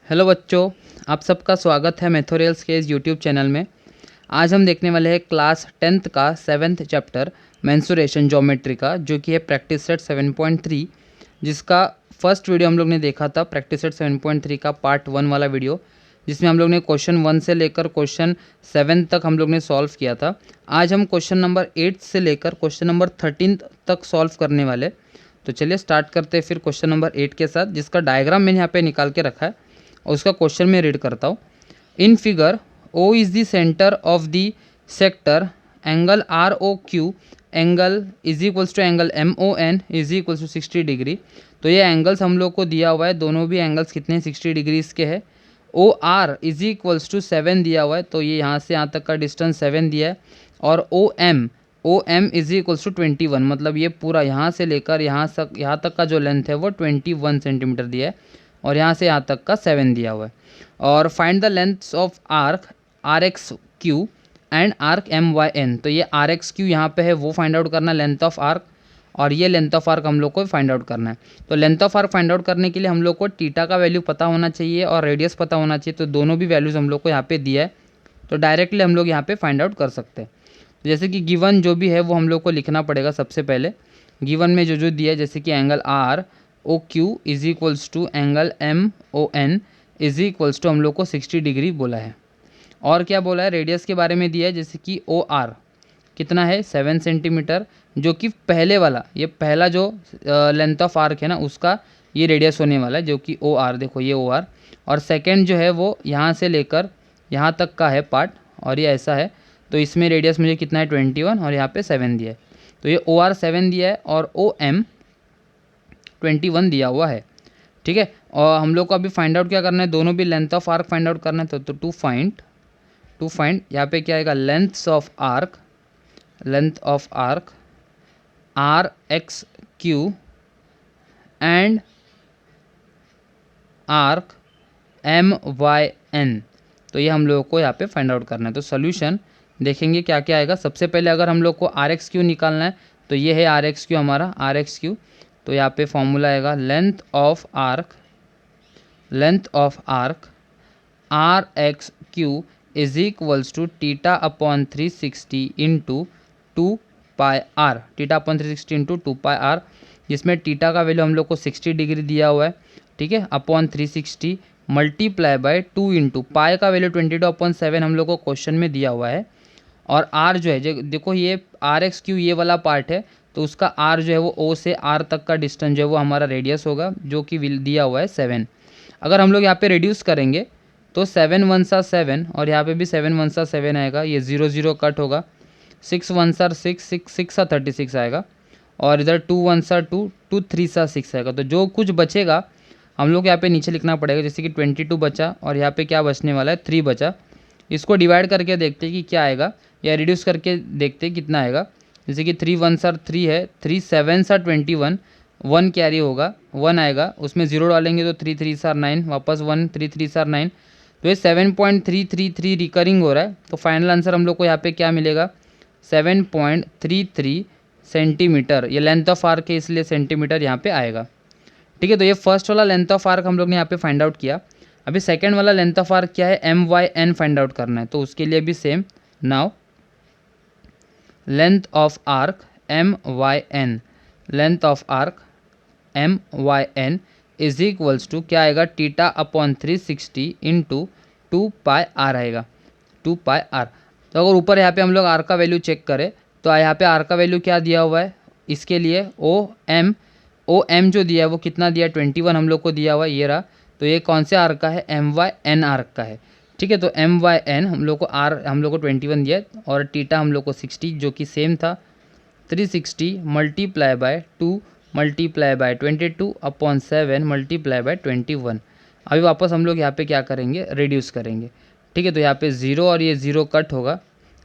Hello बच्चों, आप सबका स्वागत है मैथोरियल्स के इस यूट्यूब चैनल में। आज हम देखने वाले हैं क्लास 10th का 7th चैप्टर मेंसुरेशन ज्योमेट्री का, जो कि है प्रैक्टिस सेट 7.3, जिसका फर्स्ट वीडियो हम लोग ने देखा था प्रैक्टिस सेट 7.3 का पार्ट 1 वाला वीडियो, जिसमें हम लोग ने क्वेश्चन 1 से लेकर क्वेश्चन 7 तक हम लोग ने सॉल्व किया था। आज हम क्वेश्चन नंबर 8 से लेकर क्वेश्चन नंबर 13 तक सॉल्व करने वाले। तो चलिए स्टार्ट करते हैं फिर क्वेश्चन नंबर 8 के साथ, जिसका डायग्राम मैंने यहाँ पे निकाल के रखा है और उसका क्वेश्चन मैं रीड करता हूँ। In figure O is the centre of the sector, angle R O Q angle is equals to angle M O N is equals to 60 degree. तो ये एंगल्स हम लोग को दिया हुआ है, दोनों भी एंगल्स कितने 60 डिग्रीज के हैं। O R is equals to 7 दिया हुआ है, तो ये यहाँ से यहाँ तक का डिस्टेंस 7 दिया है। और O M is equals to 21, मतलब ये पूरा यहाँ से लेकर यहाँ तक का जो लेंथ है वो 21 सेंटीमीटर दिया है, और यहाँ से यहाँ तक का 7 दिया हुआ है। और find the lengths of arc R X Q and arc M Y N. तो ये आर एक्स क्यू यहाँ पे है, वो फाइंड आउट करना लेंथ ऑफ आर्क, और ये लेंथ ऑफ आर्क हम लोग को फाइंड आउट करना है। तो length of arc find out करने के लिए हम लोग को टीटा का वैल्यू पता होना चाहिए और रेडियस पता होना चाहिए। तो दोनों भी वैल्यूज़ हम लोग को यहाँ पे दिया है, तो डायरेक्टली हम लोग यहाँ पे फाइंड आउट कर सकते हैं। जैसे कि गिवन जो भी है वो हम लोग को लिखना पड़ेगा। सबसे पहले गिवन में जो जो दिया है, जैसे कि angle R O Q is equals to angle M O N is equals to हम लोग को 60 डिग्री बोला है। और क्या बोला है, रेडियस के बारे में दिया है, जैसे कि ओ आर कितना है 7 सेंटीमीटर, जो कि पहले वाला, ये पहला जो लेंथ ऑफ आर्क है ना, उसका ये रेडियस होने वाला है, जो कि ओ आर, देखो ये ओ आर। और सेकेंड जो है वो यहाँ से लेकर यहाँ तक का है पार्ट, और ये ऐसा है, तो इसमें रेडियस मुझे कितना है 21, और यहाँ पे 7 दिया है। तो ये ओ आर 7 दिया है और ओ एम 21 दिया हुआ है। ठीक है, और हम लोग को अभी फाइंड आउट क्या करना है, दोनों भी length of arc find out करना है। तो टू फाइंड यहाँ पे क्या आएगा, length of arc R X Q and arc M Y N. तो ये हम लोग को यहाँ पे फाइंड आउट करना है। तो सोल्यूशन देखेंगे क्या क्या आएगा। सबसे पहले अगर हम लोग को आर एक्स क्यू निकालना है, तो ये है आर एक्स क्यू हमारा, आर एक्स क्यू। तो यहाँ पे फॉर्मूला आएगा length of arc R X Q is equals to theta upon 360 into 2 pi R, theta upon 360 into 2 pi R, जिसमें टीटा का वैल्यू हम लोग को 60 डिग्री दिया हुआ है। ठीक है, upon 360 multiply by 2 into pi का वैल्यू 22/7 हम लोग को क्वेश्चन में दिया हुआ है। और आर जो है, जो देखो ये आर एक्स क्यू ये वाला पार्ट है, तो उसका आर जो है वो ओ से आर तक का डिस्टेंस जो है वो हमारा रेडियस होगा, जो कि दिया हुआ है 7। अगर हम लोग यहाँ पे रिड्यूस करेंगे तो 7 1 सा 7, और यहाँ पे भी 7 1 सा 7 आएगा, ये 0 0 कट होगा, 6 1 सा 6 6 6 सा 36 आएगा, और इधर 2 1 सा 2 2 3 सा 6 आएगा। तो जो कुछ बचेगा हम लोग यहाँ पे नीचे लिखना पड़ेगा, जैसे कि 22 बचा, और यहाँ पे क्या बचने वाला है 3 बचा। इसको डिवाइड करके देखते हैं कि क्या आएगा, या रिड्यूस करके देखते हैं कितना आएगा। जैसे कि 3 1 सा 3 है, 3 7 सा 21, 1 कैरी होगा, 1 आएगा, उसमें 0 डालेंगे तो 3 3 सा 9, वापस 1 3 3 सा 9। तो ये 7.333 रिकरिंग हो रहा है। तो फाइनल आंसर हम लोग को यहाँ पे क्या मिलेगा, 7.33 सेंटीमीटर। ये लेंथ ऑफ आर्क है, इसलिए सेंटीमीटर यहाँ पे आएगा। ठीक है, तो ये फर्स्ट वाला लेंथ ऑफ आर्क हम लोग ने यहाँ पे फाइंड आउट किया। अभी सेकेंड वाला लेंथ ऑफ आर्क क्या है, M Y N find out करना है। तो उसके लिए भी same, now length of arc M Y N, length of arc M Y N is equals to क्या आएगा, theta upon 360 into 2 pi R आएगा, 2 पाई आर। तो अगर ऊपर यहाँ पे हम लोग आर का वैल्यू चेक करें, तो यहाँ पे आर का वैल्यू क्या दिया हुआ है, इसके लिए ओ एम जो दिया है वो कितना दिया है 21 हम लोग को दिया हुआ है, ये रहा। तो ये कौन से आर्क का है, एम वाई एन आर्क का है। ठीक है, तो एम वाई एन हम लोग को आर हम लोग को 21 दिया है, और टीटा हम लोग को 60, जो कि सेम था 360 multiply by 2 multiply by 22/7 multiply by 21। अभी वापस हम लोग यहाँ पे क्या करेंगे, रिड्यूस करेंगे। ठीक है, तो यहाँ पे 0 और ये 0 कट होगा,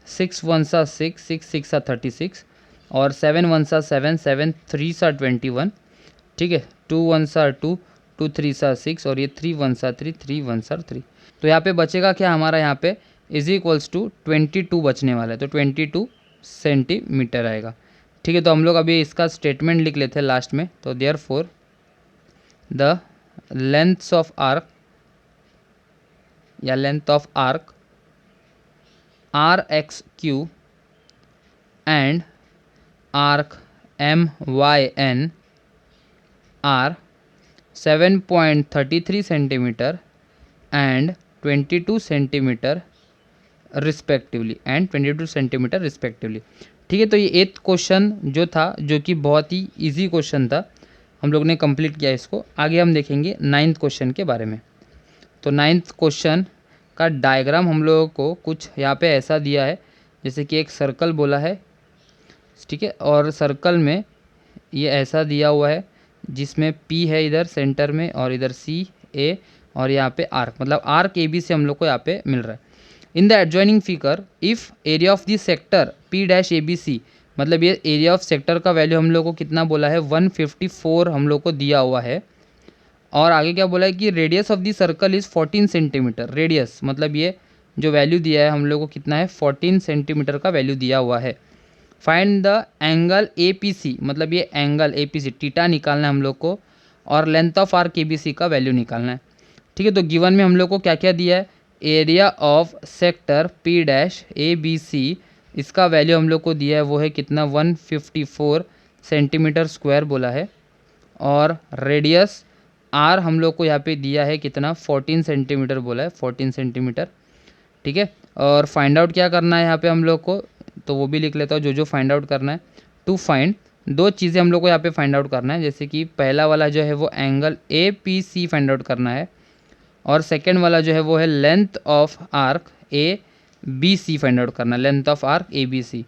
6 1 सा 6 6 6 सा 36, और 7 1 सा 7 7 3 सा 21। ठीक है, 2 1 सा 2 2 3 सा 6, और ये 3 1 सा 3 3 1 सा 3। तो यहाँ पे बचेगा क्या हमारा, यहाँ पे इज इक्वल्स टू 22 बचने वाला है, तो 22 सेंटीमीटर आएगा। ठीक है, तो हम लोग अभी इसका स्टेटमेंट लिख लेते हैं लास्ट में। तो therefore the lengths of arc या length of arc R X Q and arc M Y N R 7.33 centimetre and 22 centimetre respectively. ठीक है, तो ये 8th क्वेश्चन जो था, जो कि बहुत ही इजी क्वेश्चन था, हम लोग ने कंप्लीट किया इसको। आगे हम देखेंगे 9th क्वेश्चन के बारे में। तो 9th क्वेश्चन का डायग्राम हम लोगों को कुछ यहाँ पे ऐसा दिया है, जैसे कि एक सर्कल बोला है, ठीक है, और सर्कल में ये ऐसा दिया हुआ है जिसमें P है इधर सेंटर में और इधर C A और यहाँ पे आर्क, मतलब आर्क AB से हम लोग को यहाँ पे मिल रहा है। In the adjoining figure if area of the sector P-ABC, मतलब ये एरिया ऑफ सेक्टर का वैल्यू हम लोग को कितना बोला है 154 हम लोग को दिया हुआ है। और आगे क्या बोला है कि radius of the circle is 14 centimetre. Radius मतलब ये जो वैल्यू दिया है हम लोग को कितना है 14 सेंटीमीटर का वैल्यू दिया हुआ है। फाइंड द एंगल APC, मतलब ये एंगल APC टीटा निकालना है हम लोग को, और लेंथ ऑफ आर्क ABC का वैल्यू निकालना है। ठीक है, तो गिवन में हम लोग को क्या क्या दिया है, एरिया ऑफ सेक्टर P-ABC, इसका वैल्यू हम लोग को दिया है वो है कितना 154 सेंटीमीटर स्क्वायर बोला है, और रेडियस R हम लोग को यहाँ पे दिया है कितना 14 सेंटीमीटर बोला है, 14 सेंटीमीटर। ठीक है, और फाइंड आउट क्या करना है यहाँ पे हम लोग को, तो वो भी लिख लेता हूँ जो फाइंड आउट करना है। टू फाइंड, दो चीज़ें हम लोग को यहाँ पे फाइंड आउट करना है, जैसे कि पहला वाला जो है वो एंगल APC फाइंड आउट करना है, और सेकेंड वाला जो है वो है length of arc ABC find out करना है, लेंथ ऑफ आर्क ABC।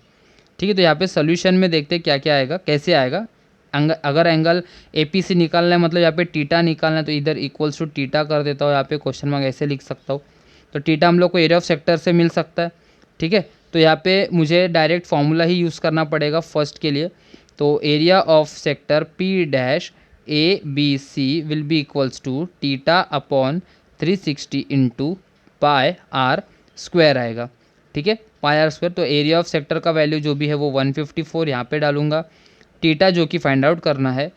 ठीक है, तो यहाँ पे सोल्यूशन में देखते हैं क्या क्या आएगा, कैसे आएगा। अगर एंगल APC निकालना है, मतलब यहाँ पे टीटा निकालना है, तो इधर इक्वल्स टू टीटा कर देता हूँ, यहाँ पे क्वेश्चन मार्क ऐसे लिख सकता हूँ। तो टीटा हम लोग को एरिया ऑफ सेक्टर से मिल सकता है। ठीक है, तो यहाँ पे मुझे डायरेक्ट फार्मूला ही यूज़ करना पड़ेगा फर्स्ट के लिए। तो area of sector P-ABC will be equals to theta upon 360 into pi R square आएगा। ठीक है, पाई आर स्क्वायर। तो एरिया ऑफ सेक्टर का वैल्यू जो भी है वो 154 यहाँ पे डालूंगा, टीटा जो कि फाइंड आउट करना है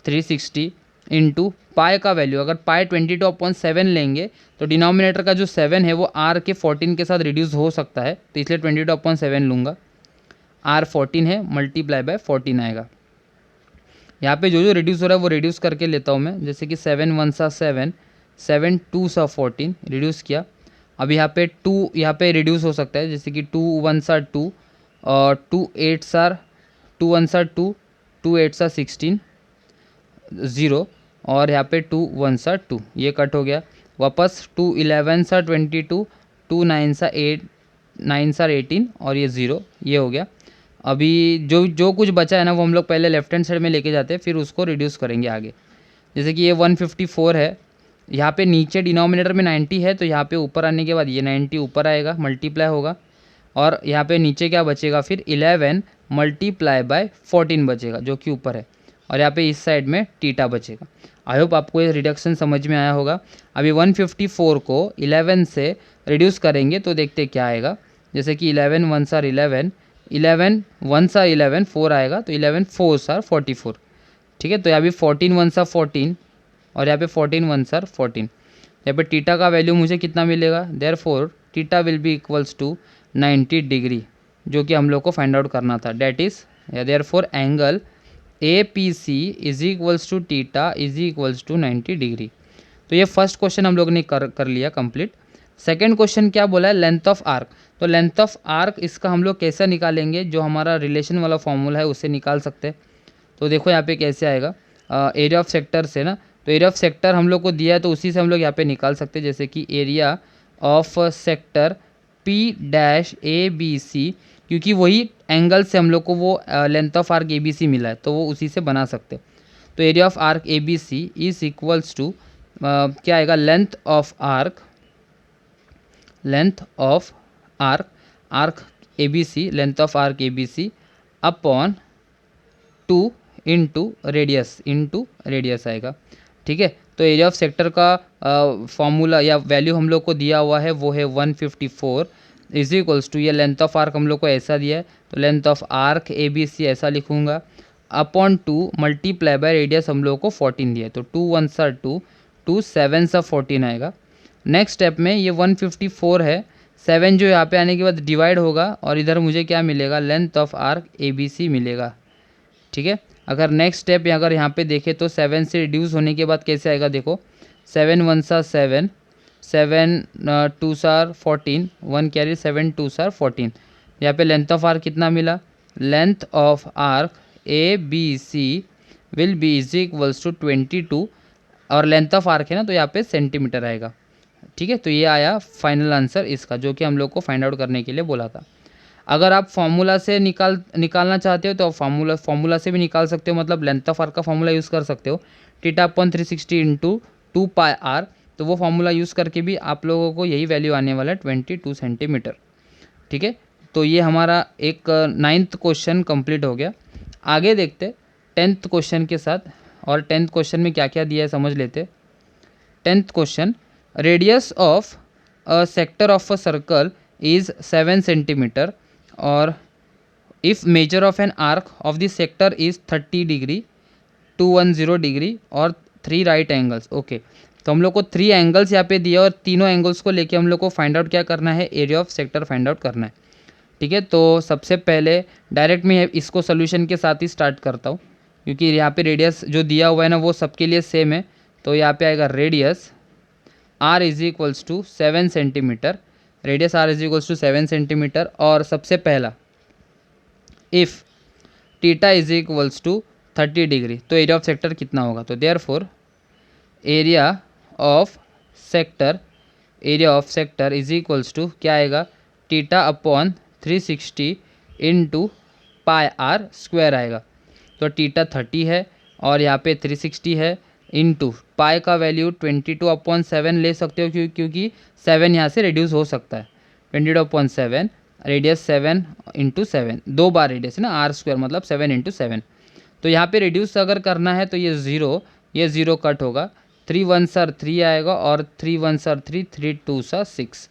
360 इंटू पाई का वैल्यू, अगर पाई 22/7 लेंगे तो डिनोमिनेटर का जो 7 है वो आर के 14 के साथ रिड्यूस हो सकता है, तो इसलिए 22/7 लूँगा। आर 14 है, मल्टीप्लाई बाय 14 आएगा। यहाँ पे जो रिड्यूस हो रहा है वो रिड्यूस करके लेता हूँ मैं, जैसे कि 7 1 सा 7, 7 2 सा 14 रिड्यूस किया। अब यहाँ पे 2 यहाँ पे रिड्यूस हो सकता है, जैसे कि 2 1 सा 2 और 2 8 सा 2 1 सा 2, 2 8 सा 16 0, और यहाँ पे 2 1 सा 2, ये कट हो गया। वापस 2 11 सा 22, 2 9 सा 8, 9 सा 18 और ये 0, ये हो गया। अभी जो कुछ बचा है ना वो हम लोग पहले लेफ्ट हैंड साइड में लेके जाते हैं, फिर उसको रिड्यूस करेंगे आगे। जैसे कि ये 154 है, यहाँ पे नीचे डिनोमिनेटर में 90 है, तो यहाँ पे ऊपर आने के बाद ये 90 ऊपर आएगा, मल्टीप्लाई होगा, और यहाँ पे नीचे क्या बचेगा फिर 11 मल्टीप्लाई बाय 14 बचेगा जो कि ऊपर है, और यहाँ पे इस साइड में टीटा बचेगा। आई होप आपको ये रिडक्शन समझ में आया होगा। अभी 154 को 11 से रिड्यूस करेंगे तो देखते क्या आएगा, जैसे कि 11 1 सार 11, 11 1 सार 11 4 आएगा, तो 11 4 सार 44। ठीक है, तो यहाँ भी 14 1 सार 14 और यहाँ पे 14 1 सार 14। यहाँ पे टीटा का वैल्यू मुझे कितना मिलेगा, therefore theta will be equals to 90 degree, जो कि हम लोग को फाइंड आउट करना था। That is therefore angle APC is equals to theta is equals to 90 degree. तो ये फर्स्ट क्वेश्चन हम लोग ने कर लिया कंप्लीट। सेकंड क्वेश्चन क्या बोला है, लेंथ ऑफ आर्क। तो लेंथ ऑफ आर्क इसका हम लोग कैसे निकालेंगे, जो हमारा रिलेशन वाला फॉर्मूला है उससे निकाल सकते हैं। तो देखो यहाँ पे कैसे आएगा, एरिया ऑफ सेक्टर से ना, तो एरिया ऑफ सेक्टर हम लोग को दिया है तो उसी से हम लोग यहाँ पे निकाल सकते हैं, जैसे कि एरिया ऑफ सेक्टर P-ABC, क्योंकि वही एंगल से हम लोग को वो लेंथ ऑफ आर्क ABC मिला है, तो वो उसी से बना सकते हैं। तो area of arc ABC is equals to क्या आएगा, length of arc ABC, length of arc ABC upon 2 into radius आएगा। ठीक है, तो एरिया ऑफ सेक्टर का फॉर्मूला या वैल्यू हम लोग को दिया हुआ है वो है 154 इज इक्वल्स टू, ये लेंथ ऑफ आर्क हम लोग को ऐसा दिया है, तो लेंथ ऑफ आर्क ABC ऐसा लिखूंगा, अपॉन 2 मल्टीप्लाई बाय रेडियस हम लोग को 14 दिया है, तो 2 1 सा 2, 2 7 सा 14 आएगा। नेक्स्ट स्टेप में ये 154 है, 7 जो यहाँ पे आने के बाद डिवाइड होगा और इधर मुझे क्या मिलेगा, लेंथ ऑफ आर्क ABC मिलेगा। ठीक है, अगर नेक्स्ट स्टेप अगर यहाँ पे देखें तो 7 से रिड्यूस होने के बाद कैसे आएगा, देखो 7 1 सा 7, 7 2 सार 14, 1 कैरी 7 2 सार 14। यहाँ पे लेंथ ऑफ आर्क कितना मिला, length of arc ABC will be is equals to 22 और लेंथ ऑफ आर्क है ना तो यहाँ पे सेंटीमीटर आएगा। ठीक है, तो ये आया फाइनल आंसर इसका, जो कि हम लोग को फाइंड आउट करने के लिए बोला था। अगर आप फॉर्मूला से निकालना चाहते हो तो आप फॉर्मूला से भी निकाल सकते हो, मतलब लेंथ ऑफ आर्क का फॉर्मूला यूज़ कर सकते हो, थीटा अपॉन 360 इंटू 2πr, तो वो फॉर्मूला यूज़ करके भी आप लोगों को यही वैल्यू आने वाला है 22 सेंटीमीटर। ठीक है, तो ये हमारा एक 9th क्वेश्चन कंप्लीट हो गया। आगे देखते 10th क्वेश्चन के साथ, और 10th क्वेश्चन में क्या क्या दिया है समझ लेते। 10th question, radius of a sector of a circle is 7 centimetre और if measure of an arc of the sector is 30 degree 210 degree और 3 राइट एंगल्स। ओके, तो हम लोग को 3 एंगल्स यहाँ पे दिए और तीनों एंगल्स को लेके हम लोग को फाइंड आउट क्या करना है, area of sector find out करना है। ठीक है, तो सबसे पहले डायरेक्ट मैं इसको सोल्यूशन के साथ ही स्टार्ट करता हूँ, क्योंकि यहाँ पे रेडियस जो दिया हुआ है ना वो सबके लिए सेम है। तो यहाँ पे आएगा radius R is equals to 7 centimetre, radius R is equals to 7 centimetre. और सबसे पहला if theta is equals to 30 degree, तो एरिया ऑफ सेक्टर कितना होगा, तो therefore area of sector is equals to क्या आएगा, थीटा अपॉन 360 इंटू πr² आएगा। तो थीटा 30 है और यहाँ पे 360 है, इंटू पाई का वैल्यू 22/7 ले सकते हो, क्योंकि 7 यहाँ से रिड्यूस हो सकता है। 22/7, रेडियस 7 इंटू 7, 2 बार रेडियस है ना, r² मतलब 7 इंटू 7। तो यहाँ पे रिड्यूस अगर करना है तो ये ज़ीरो कट होगा, 3 1 सर 3 आएगा और 3 1 सर 3, 3 2 सा 6,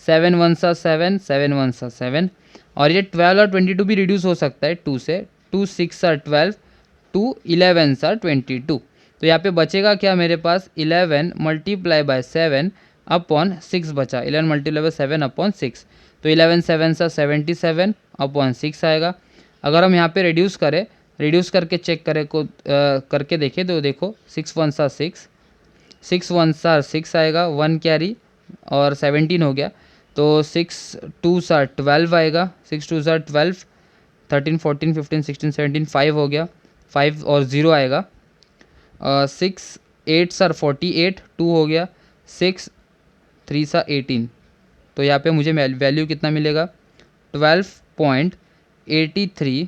7 1 सा 7, 7 1 सा 7, और ये 12 और 22 भी रिड्यूस हो सकता है 2 से, 2 6 सर 12, 2 11 सर 22। तो यहाँ पे बचेगा क्या मेरे पास, 11 मल्टीप्लाई बाय 7 अपॉन 6 बचा, 11 मल्टीप्लाई बाय 7 अपॉन 6, तो 11 7 सा 77 अपॉन 6 आएगा। अगर हम यहाँ पे रिड्यूस करके चेक करें करके देखें तो देखो 6 1 सा 6, 6 1 सा 6 आएगा, 1 कैरी और 17 हो गया, तो 6 2 सा 12 आएगा, 6 2 सा 12, 13 14 15 16 17 5 हो गया, 5 और 0 आएगा, 6 8 सर 48, 2 हो गया, 6 3 सा 18। तो यहाँ पे मुझे वैल्यू कितना मिलेगा, 12.83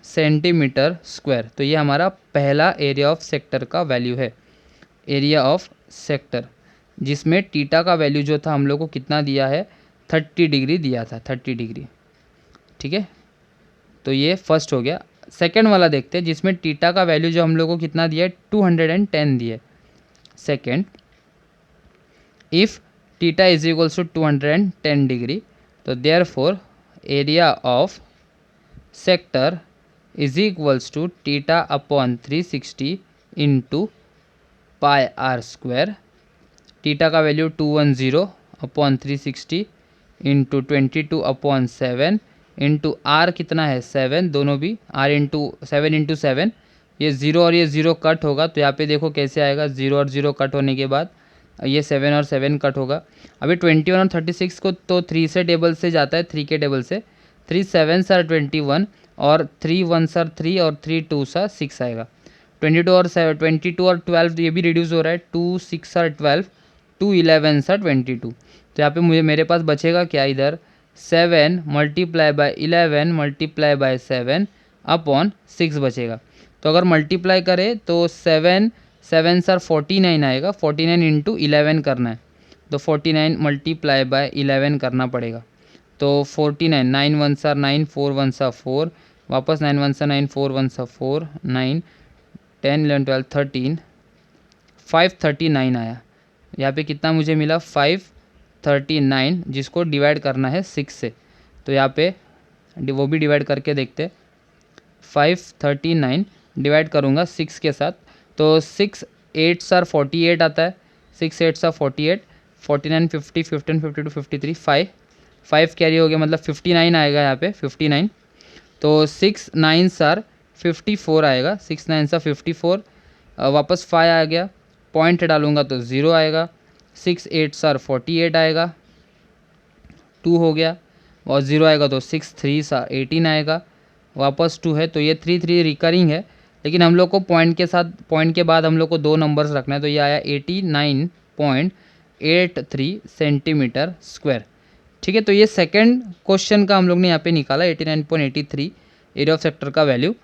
सेंटीमीटर स्क्वायर। तो ये हमारा पहला एरिया ऑफ सेक्टर का वैल्यू है, एरिया ऑफ सेक्टर, जिसमें थीटा का वैल्यू जो था हम लोग को कितना दिया है, 30 डिग्री दिया था, 30 डिग्री। ठीक है, तो ये फर्स्ट हो गया। सेकंड वाला देखते हैं, जिसमें थीटा का वैल्यू जो हम लोग को कितना दिया है, 210 दिया है। Second, if theta is equals to 210 degree, तो therefore area of sector is equals to theta upon 360 into πr²। Theta का value 210 upon 360 into 22/7 into R कितना है 7, दोनों भी r इंटू 7 इंटू 7, ये 0 और ये 0 कट होगा, तो यहाँ पे देखो कैसे आएगा, 0 और 0 कट होने के बाद ये 7 और 7 कट होगा। अभी 21 और 36 को तो 3 से टेबल से जाता है, 3 के टेबल से, 3 7 सर 21 और 3 1 सर 3 और 3 2 सा 6 आएगा। 22 और 12 ये भी रिड्यूस हो रहा है, 2 6 सर 12, 2 11 सर 22। तो यहाँ पे मेरे पास बचेगा क्या, इधर 7 multiply by 11 multiply by 7 upon 6 बचेगा। तो अगर मल्टीप्लाई करें तो 7 7 सर 49 आएगा, 49 इंटू 11 करना है, तो 49 मल्टीप्लाई बाय 11 करना पड़ेगा, तो 49, 9 1 सर 9, 4 1 सा 4, वापस 9 1 सा 9, 4 1 सा 4, 9 10 11 12 13, 539 आया। यहाँ पे कितना मुझे मिला, 539, जिसको डिवाइड करना है 6 से, तो यहाँ पे वो भी डिवाइड करके देखते। 539 डिवाइड करूँगा 6 के साथ, तो 6 8 सर 48 आता है, 6 8 सा 48, 49, 50, 15, 52, 53, 5 कैरी हो गया, मतलब 59 आएगा यहाँ पे 59। तो 6 9s आर 54 आएगा, 6 9s आर 54। वापस 5 आ गया, पॉइंट डालूंगा तो 0 आएगा। 6 8s आर 48 आएगा, 2 हो गया और 0 आएगा तो 6 3s आर 18 आएगा, वापस 2 है। तो ये 3 3 रिकरिंग है, लेकिन हम लोग को पॉइंट के साथ, पॉइंट के बाद हम लोग को 2 नंबर्स रखना है। तो ये आया 89.83 सेंटीमीटर स्क्वायर। ठीक है, तो ये सेकंड क्वेश्चन का हम लोग ने यहाँ पे निकाला 89.83 एरिया ऑफ सेक्टर का वैल्यू।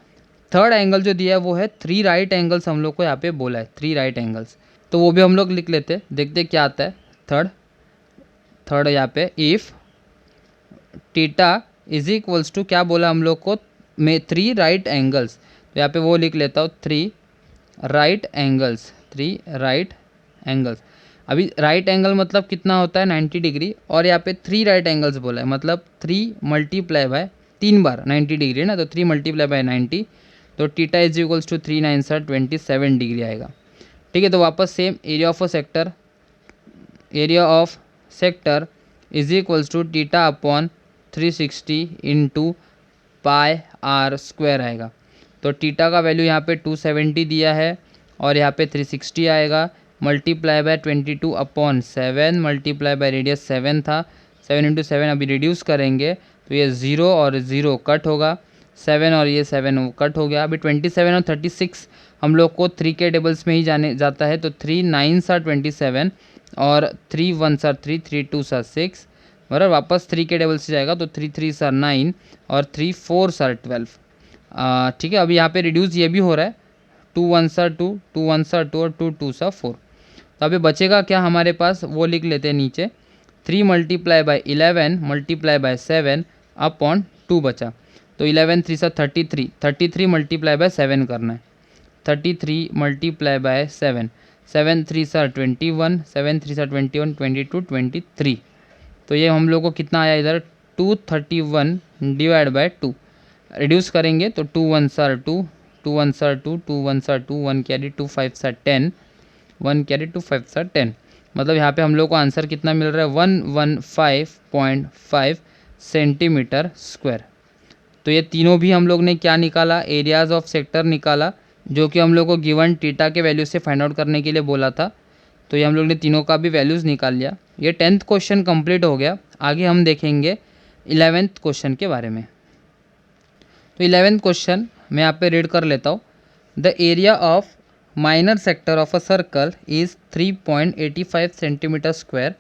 थर्ड एंगल जो दिया है वो है 3 राइट एंगल्स, हम लोग को यहाँ पे बोला है 3 राइट एंगल्स, तो वो भी हम लोग लिख लेते हैं, देखते क्या आता है। थर्ड यहाँ पे if theta is equals to, क्या बोला हम लोग को, में 3 राइट एंगल्स, तो यहाँ पे वो लिख लेता हूँ 3 राइट एंगल्स, 3 राइट एंगल्स। अभी राइट एंगल मतलब कितना होता है 90 डिग्री, और यहाँ पे 3 राइट एंगल्स बोला है, मतलब 3 मल्टीप्लाई बाय 3 बार 90 डिग्री है ना, तो 3 मल्टीप्लाई बाय 90, तो theta is equals to 3 9 27 degree आएगा। ठीक है, तो वापस same area of sector is equals to theta upon 360 into pi R square आएगा। तो टीटा का वैल्यू यहाँ पे 270 दिया है और यहाँ पे 360 आएगा, multiply by 22 upon 7, multiply by radius 7 था, 7 इंटू 7 अभी रिड्यूस करेंगे तो ये 0 और 0 कट होगा, 7 और ये 7 कट हो गया। अभी 27 और 36 हम लोग को 3 के टेबल्स में ही जाता है, तो 3 9s आर 27 और 3 1s आर 3, 3 2s आर 6, बराबर। वापस 3 के टेबल से जाएगा तो 3 3s आर 9 और 3 4s आर 12। ठीक है, अभी यहाँ पे रिड्यूस ये भी हो रहा है, 2 1s आर 2, 2 1s आर 2 और 2 2s आर 4। तो अभी बचेगा क्या हमारे पास, वो लिख लेते हैं नीचे, 3 multiply by 11 multiply by 7 upon 2 बचा। तो 11 3 सा 33, 33 मल्टीप्लाई बाय 7 करना है, 33 मल्टीप्लाई बाय 7, 7 3 सा 21, 7 3 सा 21, 22 23। तो ये हम लोग को कितना आया इधर, 231 डिवाइड बाय 2, रिड्यूस करेंगे तो 2 1s are 2, 2 1s are 2, 2 1s are 2, 1 carry 2 5s are 10, 1 carry 2 5s are 10। मतलब यहाँ पे हम लोग को आंसर कितना मिल रहा है, 115.5 सेंटीमीटर स्क्वायर। तो ये तीनों भी हम लोग ने क्या निकाला, एरियाज ऑफ सेक्टर निकाला, जो कि हम लोग को गिवन टीटा के वैल्यू से फाइंड आउट करने के लिए बोला था। तो ये हम लोग ने तीनों का भी वैल्यूज़ निकाल लिया। ये 10th क्वेश्चन कंप्लीट हो गया। आगे हम देखेंगे 11th क्वेश्चन के बारे में। तो 11th क्वेश्चन मैं यहाँ पे रीड कर लेता हूँ। The area of minor sector of a circle is 3.85 centimetre square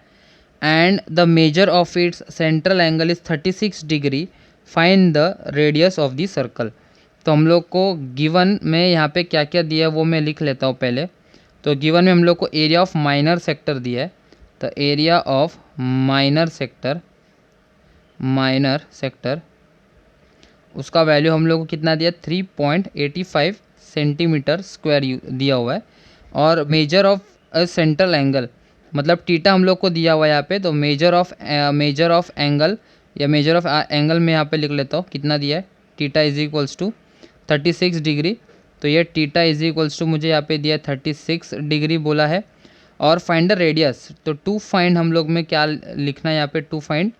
and the measure of its central angle is 36 degree, find the radius of the circle. तो हम लोग को गिवन में यहाँ पे क्या क्या दिया है वो मैं लिख लेता हूँ पहले। तो गिवन में हम लोग को एरिया ऑफ माइनर सेक्टर दिया है, तो एरिया ऑफ माइनर सेक्टर उसका वैल्यू हम लोग को कितना दिया, 3.85 सेंटीमीटर स्क्वायर दिया हुआ है। और मेजर ऑफ सेंट्रल एंगल, मतलब टीटा हम लोग को दिया हुआ है यहाँ पे, तो मेजर ऑफ एंगल या मेजर ऑफ एंगल में यहाँ पे लिख लेता हूँ कितना दिया है, theta is equals to 36 degree. तो ये टीटा इज इक्वल्स टू मुझे यहाँ पे दिया 36 डिग्री बोला है। और फाइंड द रेडियस, तो टू फाइंड हम लोग में क्या लिखना है यहाँ पे, टू फाइंड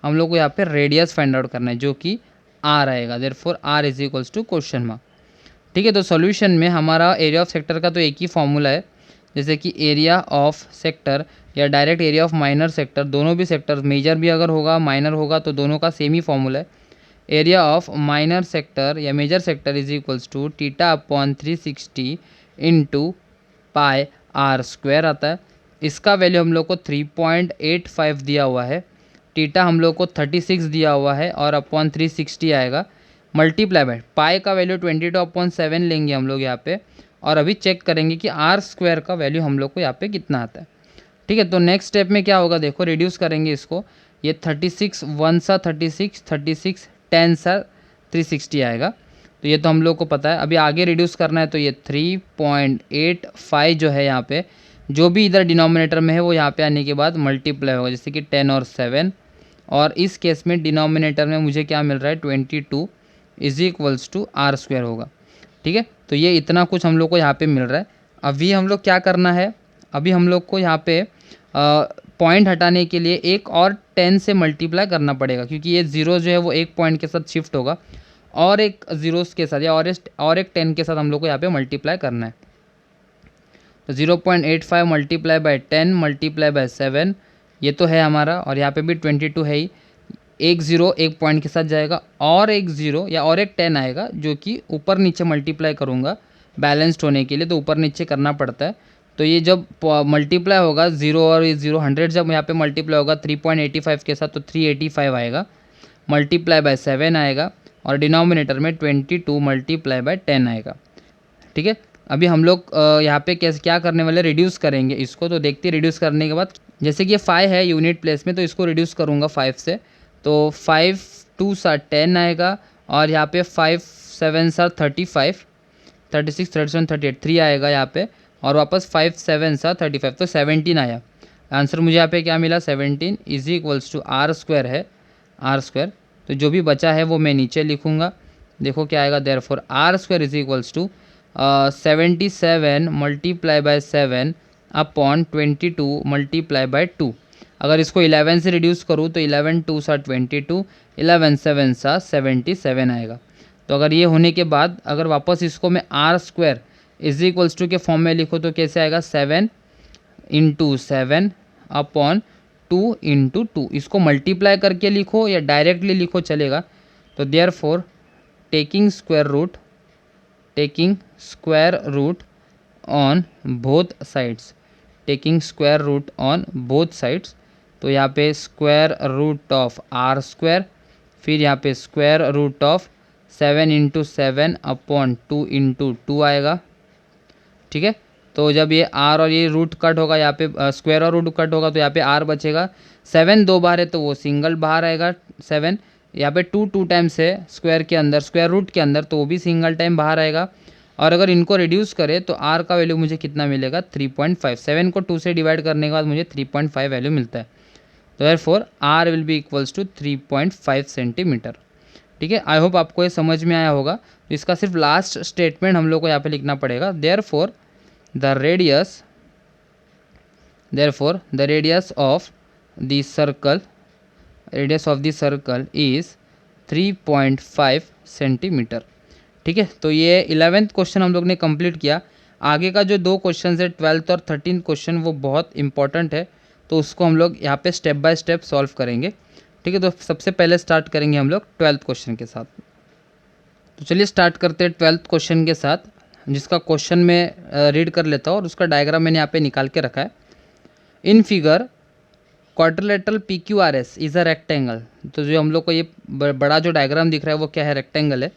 हम लोग को यहाँ पे रेडियस फाइंड आउट करना है, जो कि आर आएगा, therefore R is equals to question mark. ठीक है, तो सॉल्यूशन में हमारा एरिया ऑफ सेक्टर का तो एक ही फॉर्मूला है, जैसे कि एरिया ऑफ सेक्टर या direct area of minor sector, दोनों भी सेक्टर, मेजर भी अगर होगा माइनर होगा तो दोनों का सेम ही फॉर्मूला है। एरिया ऑफ माइनर सेक्टर या major sector is equals to theta upon 360 into pi R square आता है। इसका वैल्यू हम लोग को 3.85 दिया हुआ है, टीटा हम लोग को 36 दिया हुआ है और अपॉन 360 आएगा, मल्टीप्लाई बाय पाई का वैल्यू 22/7 लेंगे हम लोग यहाँ पे। और अभी चेक करेंगे कि आर स्क्वायर का वैल्यू हम लोग को यहाँ पे कितना आता है। ठीक है, तो नेक्स्ट स्टेप में क्या होगा, देखो रिड्यूस करेंगे इसको, ये 36 1 सा 36, 36 10 सा 360 आएगा, तो ये तो हम लोग को पता है। अभी आगे रिड्यूस करना है, तो ये 3.85 जो है यहाँ पे, जो भी इधर डिनोमिनेटर में है वो यहाँ पे आने के बाद मल्टीप्लाई होगा, जैसे कि 10 और 7, और इस केस में डिनोमिनेटर में मुझे क्या मिल रहा है 22 is equals to R square होगा। ठीक है, तो ये इतना कुछ हम लोग को यहाँ पे मिल रहा है। अभी हम लोग क्या करना है, अभी हम लोग को यहाँ पे पॉइंट हटाने के लिए एक और 10 से मल्टीप्लाई करना पड़ेगा, क्योंकि ये ज़ीरो जो है वो एक पॉइंट के साथ शिफ्ट होगा और एक ज़ीरोस के साथ या और एक 10 के साथ हम लोग को यहाँ पे मल्टीप्लाई करना है। तो 0.85 मल्टीप्लाई बाय 10 मल्टीप्लाई बाय 7 ये तो है हमारा, और यहाँ पे भी 22 है ही। एक ज़ीरो एक पॉइंट के साथ जाएगा और एक ज़ीरो या और एक 10 आएगा, जो कि ऊपर नीचे मल्टीप्लाई करूँगा बैलेंस्ड होने के लिए, तो ऊपर नीचे करना पड़ता है। तो ये जब मल्टीप्लाई होगा ज़ीरो और ये ज़ीरो 100 जब यहाँ पे मल्टीप्लाई होगा 3.85 के साथ, तो 385 आएगा, मल्टीप्लाई बाय 7 आएगा, और डिनोमिनेटर में 22 मल्टीप्लाई बाय 10 आएगा। ठीक है, अभी हम लोग यहाँ पे कैसे क्या करने वाले, रिड्यूस करेंगे इसको। तो देखते रिड्यूस करने के बाद, जैसे कि ये 5 है यूनिट प्लेस में, तो इसको रिड्यूस करूँगा 5 से, तो 5 2 10 आएगा, और यहाँ पे 5 7 35 36 37 38 3 आएगा यहाँ पे, और वापस 5 7 35, तो 17 आया आंसर मुझे यहाँ पे। क्या मिला, 17 is equals to R square है, आर स्क्वायर। तो जो भी बचा है वो मैं नीचे लिखूँगा। देखो क्या आएगा, therefore R square is equals to 77 multiply by 7 upon 22 multiply by 2। अगर इसको 11 से रिड्यूस करूँ तो 11 2 सा 22, 11 7 सा 77 आएगा। तो अगर ये होने के बाद अगर वापस इसको मैं R square is equals to के फॉर्म में लिखो तो कैसे आएगा, 7 इंटू 7 अपॉन 2 इंटू 2। इसको मल्टीप्लाई करके लिखो या डायरेक्टली लिखो चलेगा। तो therefore taking square root on both sides, taking square root on both sides. तो यहाँ पे square root of R square, फिर यहाँ पे square root of 7 into 7 upon 2 into 2 आएगा। ठीक है, तो जब ये आर और ये रूट कट होगा, यहाँ पे स्क्वायर और रूट कट होगा, तो यहाँ पे आर बचेगा। 7 दो बार है तो वो सिंगल बाहर आएगा 7, यहाँ पे 2 टाइम्स है स्क्वायर के अंदर, स्क्वायर रूट के अंदर, तो वो भी सिंगल टाइम बाहर आएगा। और अगर इनको रिड्यूस करें तो आर का वैल्यू मुझे कितना मिलेगा, 3.5। 7 को 2 से डिवाइड करने के बाद मुझे 3.5 वैल्यू मिलता है। तो therefore R will be equals to 3.5 centimetre. ठीक है, आई होप आपको ये समझ में आया होगा। तो इसका सिर्फ लास्ट स्टेटमेंट हम लोग को यहाँ पे लिखना पड़ेगा, therefore the radius of the circle is 3.5 centimetre. ठीक है, तो ये 11th क्वेश्चन हम लोग ने कंप्लीट किया। आगे का जो 2 क्वेश्चन है 12th और 13th क्वेश्चन, वो बहुत इंपॉर्टेंट है, तो उसको हम लोग यहाँ पे स्टेप बाय स्टेप सॉल्व करेंगे। ठीक है, तो सबसे पहले स्टार्ट करेंगे हम लोग 12th क्वेश्चन के साथ। तो चलिए स्टार्ट करते हैं 12th क्वेश्चन के साथ, जिसका क्वेश्चन मैं रीड कर लेता हूँ और उसका डायग्राम मैंने यहाँ पे निकाल के रखा है। In figure quadrilateral PQRS is a rectangle. तो जो हम लोग को ये बड़ा जो डायग्राम दिख रहा है वो क्या है, रेक्टेंगल है।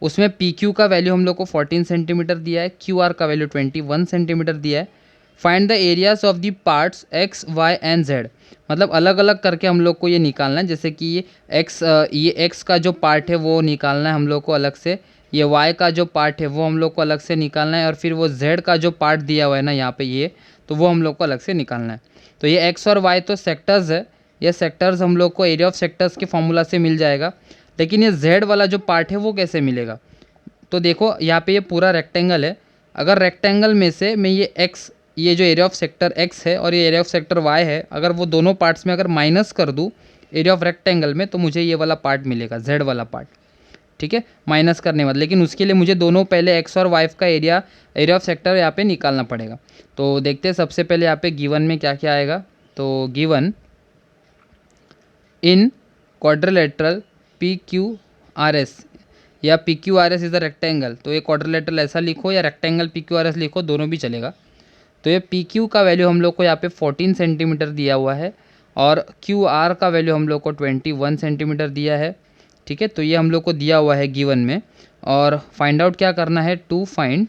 उसमें PQ का वैल्यू हम लोग को 14 सेंटीमीटर दिया है, QR का वैल्यू 21 सेंटीमीटर दिया है। Find the areas of the parts X, Y and Z। मतलब अलग अलग करके हम लोग को ये निकालना है। जैसे कि ये X का जो पार्ट है वो निकालना है हम लोग को अलग से, ये Y का जो पार्ट है वो हम लोग को अलग से निकालना है, और फिर वो Z का जो पार्ट दिया हुआ है ना यहाँ पे ये, तो वो हम लोग को अलग से निकालना है। तो ये X और Y तो सेक्टर्स है, ये सेक्टर्स हम लोग को एरिया ऑफ सेक्टर्स के फॉर्मूला से मिल जाएगा। लेकिन ये Z वाला जो पार्ट है वो कैसे मिलेगा, तो देखो यहाँ पे ये पूरा रेक्टेंगल है। अगर रेक्टेंगल में से मैं ये X, ये जो एरिया ऑफ सेक्टर X है और ये एरिया ऑफ सेक्टर Y है, अगर वो दोनों पार्ट्स में अगर माइनस कर दूँ एरिया ऑफ रेक्टेंगल में, तो मुझे ये वाला पार्ट मिलेगा, Z वाला पार्ट। ठीक है, माइनस करने बाद, लेकिन उसके लिए मुझे दोनों पहले X और Y का एरिया ऑफ सेक्टर यहाँ पे निकालना पड़ेगा। तो देखते हैं सबसे पहले यहाँ पे गिवन में क्या क्या आएगा। तो गिवन इन क्वाड्रिलेटरल PQRS या PQRS इज़ अ रेक्टेंगल। तो ये क्वाड्रिलेटरल ऐसा लिखो या रेक्टेंगल PQRS लिखो, दोनों भी चलेगा। तो ये PQ का वैल्यू हम लोग को यहाँ पे 14 सेंटीमीटर दिया हुआ है, और QR का वैल्यू हम लोग को 21 सेंटीमीटर दिया है। ठीक है, तो ये हम लोग को दिया हुआ है गिवन में। और फाइंड आउट क्या करना है, टू फाइंड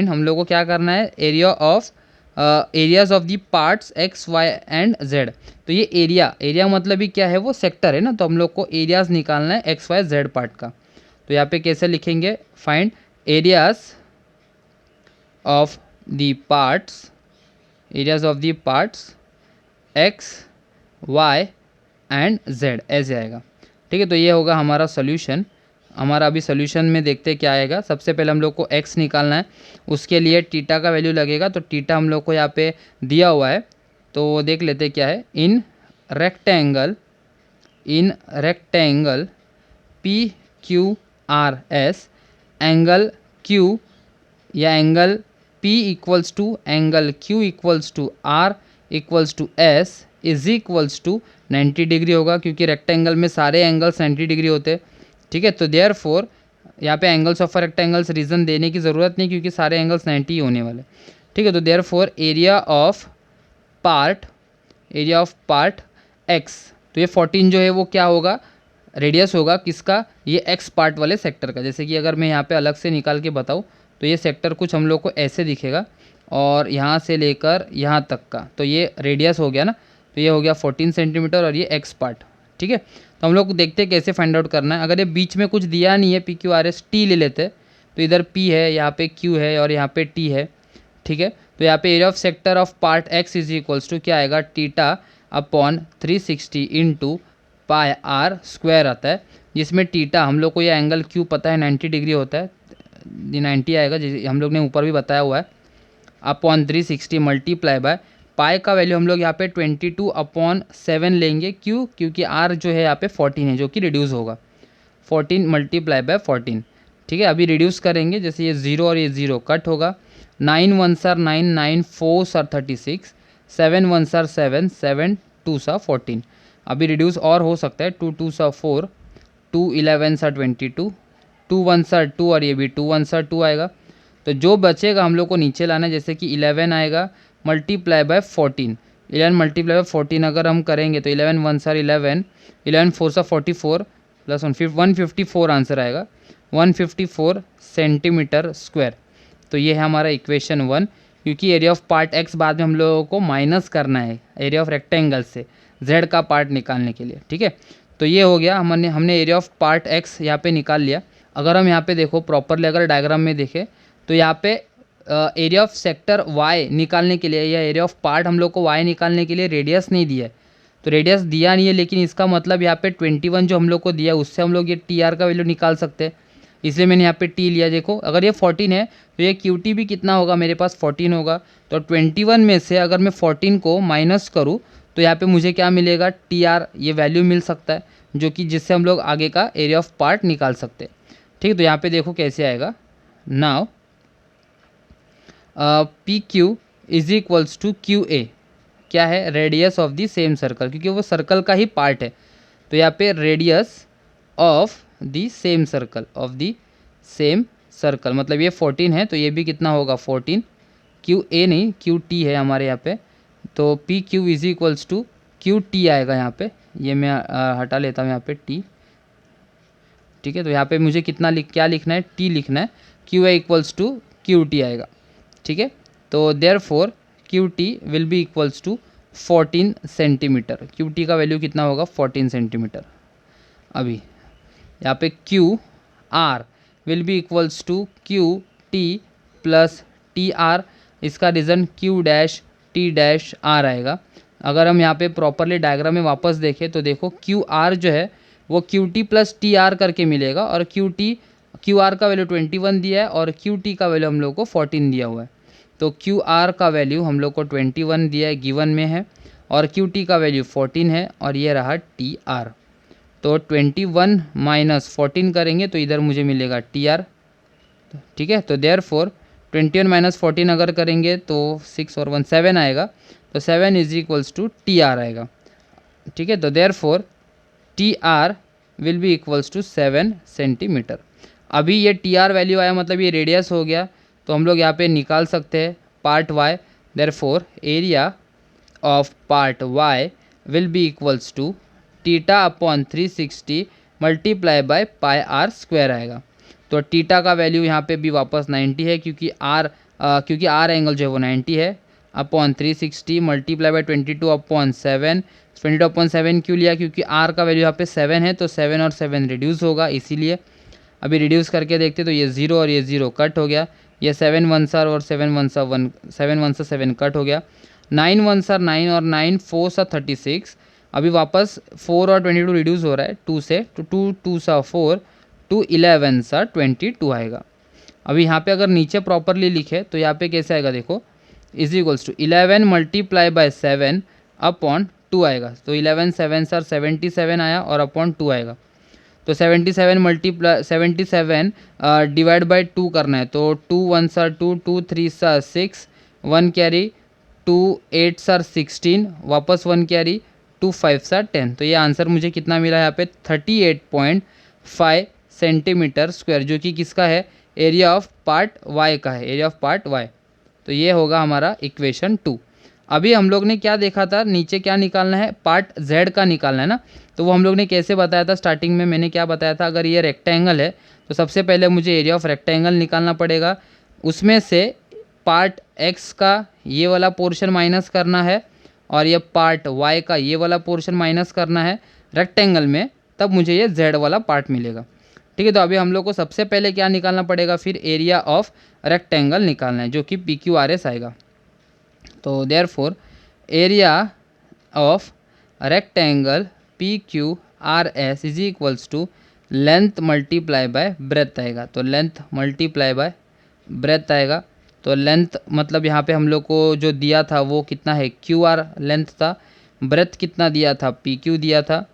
हम लोग को क्या करना है, areas of the parts X, Y and Z। तो ये एरिया मतलब भी क्या है, वो सेक्टर है ना, तो हम लोग को एरियाज निकालना है X, Y, Z पार्ट का। तो यहाँ पे कैसे लिखेंगे, find areas of the parts X, Y and Z, ऐसे आएगा। ठीक है, तो ये होगा हमारा सोल्यूशन। हमारा अभी सोल्यूशन में देखते हैं क्या आएगा। सबसे पहले हम लोग को x निकालना है, उसके लिए थीटा का वैल्यू लगेगा। तो थीटा हम लोग को यहाँ पे दिया हुआ है तो देख लेते क्या है। In rectangle P Q R S, angle Q या angle P equals to angle Q equals to R equals to S is equals to 90 degree होगा, क्योंकि रेक्टेंगल में सारे एंगल्स 90 डिग्री होते हैं। ठीक है, तो देयर फोर यहाँ पे एंगल्स ऑफ रेक्टेंगल्स रीजन देने की ज़रूरत नहीं, क्योंकि सारे एंगल्स 90 ही होने वाले। ठीक है, तो therefore area of part X, तो ये 14 जो है वो क्या होगा, रेडियस होगा किसका, ये एक्स पार्ट वाले सेक्टर का। जैसे कि अगर मैं यहाँ पे अलग से निकाल के बताऊँ तो ये सेक्टर कुछ हम लोग को ऐसे दिखेगा, और यहाँ से लेकर यहाँ तक का, तो ये रेडियस हो गया ना, तो ये हो गया 14 सेंटीमीटर और ये एक्स पार्ट। ठीक है, तो हम लोग को देखते हैं कैसे फाइंड आउट करना है। अगर ये बीच में कुछ दिया नहीं है, P Q R S T ले लेते हैं, तो इधर पी है, यहाँ पे क्यू है और यहाँ पे टी है। ठीक है, तो यहाँ पे area of sector of part X is equals to क्या आएगा, theta upon 360 into pi R square आता है, जिसमें टीटा हम लोग को ये एंगल क्यू पता है 90 डिग्री होता है, 90 आएगा, जैसे हम लोग ने ऊपर भी बताया हुआ है, अपॉन 360 मल्टीप्लाई बाय पाई का वैल्यू हम लोग यहाँ पे 22/7 लेंगे। क्यों, क्योंकि आर जो है यहाँ पे 14 है, जो कि रिड्यूस होगा, 14 मल्टीप्लाई बाय 14। ठीक है, अभी रिड्यूस करेंगे, जैसे ये 0 और ये 0 कट होगा, 9 1s are 9, 9 4s are 36, 7 1s are 7, 7 2s are 14। अभी रिड्यूस और हो सकता है, 2 2s are 4, 2 11s are 22, 2 1s are 2 और ये भी 2 1s are 2 आएगा। तो जो बचेगा हम लोग को नीचे लाना है, जैसे कि 11 आएगा मल्टीप्लाई बाय 14, 11 मल्टीप्लाई बाय 14 अगर हम करेंगे तो 11 1s are 11, 11 4s are 44 plus 154 answer आएगा, 154 सेंटीमीटर स्क्वायर। तो ये है हमारा इक्वेशन 1, क्योंकि एरिया ऑफ पार्ट एक्स बाद में हम लोगों को माइनस करना है एरिया ऑफ रेक्टेंगल से जेड का पार्ट निकालने के लिए। ठीक है, तो ये हो गया, हमने एरिया ऑफ पार्ट एक्स यहाँ पे निकाल लिया। अगर हम यहाँ पे देखो प्रॉपरली, अगर डायग्राम में देखें तो यहाँ पे एरिया ऑफ सेक्टर वाई निकालने के लिए, या एरिया ऑफ पार्ट हम लोग को वाई निकालने के लिए रेडियस नहीं दिया है, तो रेडियस दिया नहीं है, लेकिन इसका मतलब यहाँ पे 21 जो हम लोग को दिया, उससे हम लोग ये टी आर का वैल्यू निकाल सकते हैं, इसलिए मैंने यहाँ पे टी लिया। देखो अगर ये 14 है तो ये क्यू टी भी कितना होगा, मेरे पास 14 होगा, तो 21 में से अगर मैं 14 को माइनस करूँ तो यहाँ पे मुझे क्या मिलेगा, टी आर, ये वैल्यू मिल सकता है, जो कि जिससे हम लोग आगे का एरिया ऑफ पार्ट निकाल सकते हैं। ठीक, तो यहाँ पे देखो कैसे आएगा, now P Q is equals to Q A, क्या है, radius of the same circle, क्योंकि वो सर्कल का ही पार्ट है, तो यहाँ पे radius of the same circle मतलब ये 14 है, तो ये भी कितना होगा 14, क्यू ए नहीं क्यू टी है हमारे यहाँ पे, तो P Q is equals to Q T आएगा यहाँ पे, ये मैं हटा लेता हूँ यहाँ पे टी। ठीक है, तो यहाँ पे मुझे कितना क्या लिखना है, टी लिखना है, Q A equals to Q T आएगा। ठीक है, तो therefore Q T will be equals to 14 centimetre, Q T का वैल्यू कितना होगा 14 सेंटीमीटर। अभी यहाँ पे Q R will be equals to Q T plus T R, इसका reason Q dash T dash R आएगा। अगर हम यहाँ पे प्रॉपरली डायग्राम में वापस देखें तो देखो क्यू आर जो है वो Q T plus T are करके मिलेगा, और क्यू आर का वैल्यू 21 दिया है और क्यू टी का वैल्यू हम लोग को 14 दिया हुआ है, तो क्यू आर का वैल्यू हम लोग को 21 दिया है, गिवन में है, और क्यू टी का वैल्यू 14 है, और ये रहा टी आर। तो 21 माइनस 14 करेंगे तो इधर मुझे मिलेगा टी आर। ठीक है, तो देयर फोर 21 माइनस 14 अगर करेंगे तो 6 और 1 7 आएगा, तो 7 is equals to T R आएगा। ठीक है, तो therefore T R will be equals to 7 centimetre. अभी ये टी आर वैल्यू आया, मतलब ये रेडियस हो गया, तो हम लोग यहाँ पे निकाल सकते हैं part Y. Therefore area of part Y will be equals to theta upon 360 multiply by pi R square आएगा। तो टीटा का वैल्यू यहाँ पे भी वापस 90 है, क्योंकि आर एंगल जो है वो 90 है, अपॉन 360 मल्टीप्लाई बाय 22/7। 22/7 क्यों लिया, क्योंकि आर का वैल्यू यहाँ पे 7 है, तो 7 और 7 रिड्यूस होगा, इसीलिए। अभी रिड्यूस करके देखते तो ये 0 और ये 0 कट हो गया, ये 7 1s are और 7 1s are 1, 7 1s are 7 cut हो गया, 9 1s are 9 और 9 4s are 36। अभी वापस 4 और 22 रिड्यूस हो रहा है 2 से, तो 2 2s are 4, 2 11s are 22 आएगा। अभी यहाँ पे अगर नीचे प्रॉपरली लिखे तो यहाँ पे कैसे आएगा, देखो is equals to 11 multiply by 7 upon 2 आएगा। तो 11 7 सर 77 आया और अपॉन 2 आएगा। तो 77 मल्टीप्लाई 77 डिवाइड बाय 2 करना है। तो 2 1 सर 2, 2 3 सर 6, 1 कैरी, 2 8 सर 16, वापस 1 कैरी, 2 5 सर 10। तो ये आंसर मुझे कितना मिला यहाँ पे 38.5 सेंटीमीटर स्क्वायर, जो कि किसका है, एरिया ऑफ पार्ट वाई का है, एरिया ऑफ पार्ट वाई। तो ये होगा हमारा इक्वेशन 2। अभी हम लोग ने क्या देखा था, नीचे क्या निकालना है, पार्ट जेड का निकालना है ना। तो वो हम लोग ने कैसे बताया था, स्टार्टिंग में मैंने क्या बताया था, अगर ये रेक्टेंगल है तो सबसे पहले मुझे एरिया ऑफ रेक्टेंगल निकालना पड़ेगा। उसमें से पार्ट एक्स का ये वाला पोर्शन माइनस करना है और ये पार्ट वाई का ये वाला पोर्शन माइनस करना है रेक्टेंगल में, तब मुझे ये जेड वाला पार्ट मिलेगा। ठीक है, तो अभी हम लोग को सबसे पहले क्या निकालना पड़ेगा, फिर एरिया ऑफ रेक्टेंगल निकालना है, जो कि पी क्यू आर एस आएगा। तो therefore area of rectangle P Q R S is equals to length multiply by breadth आएगा। तो लेंथ मल्टीप्लाई बाय ब्रेथ आएगा। तो लेंथ मतलब यहाँ पे हम लोग को जो दिया था वो कितना है, क्यू आर लेंथ था, ब्रेथ कितना दिया था, पी क्यू दिया था।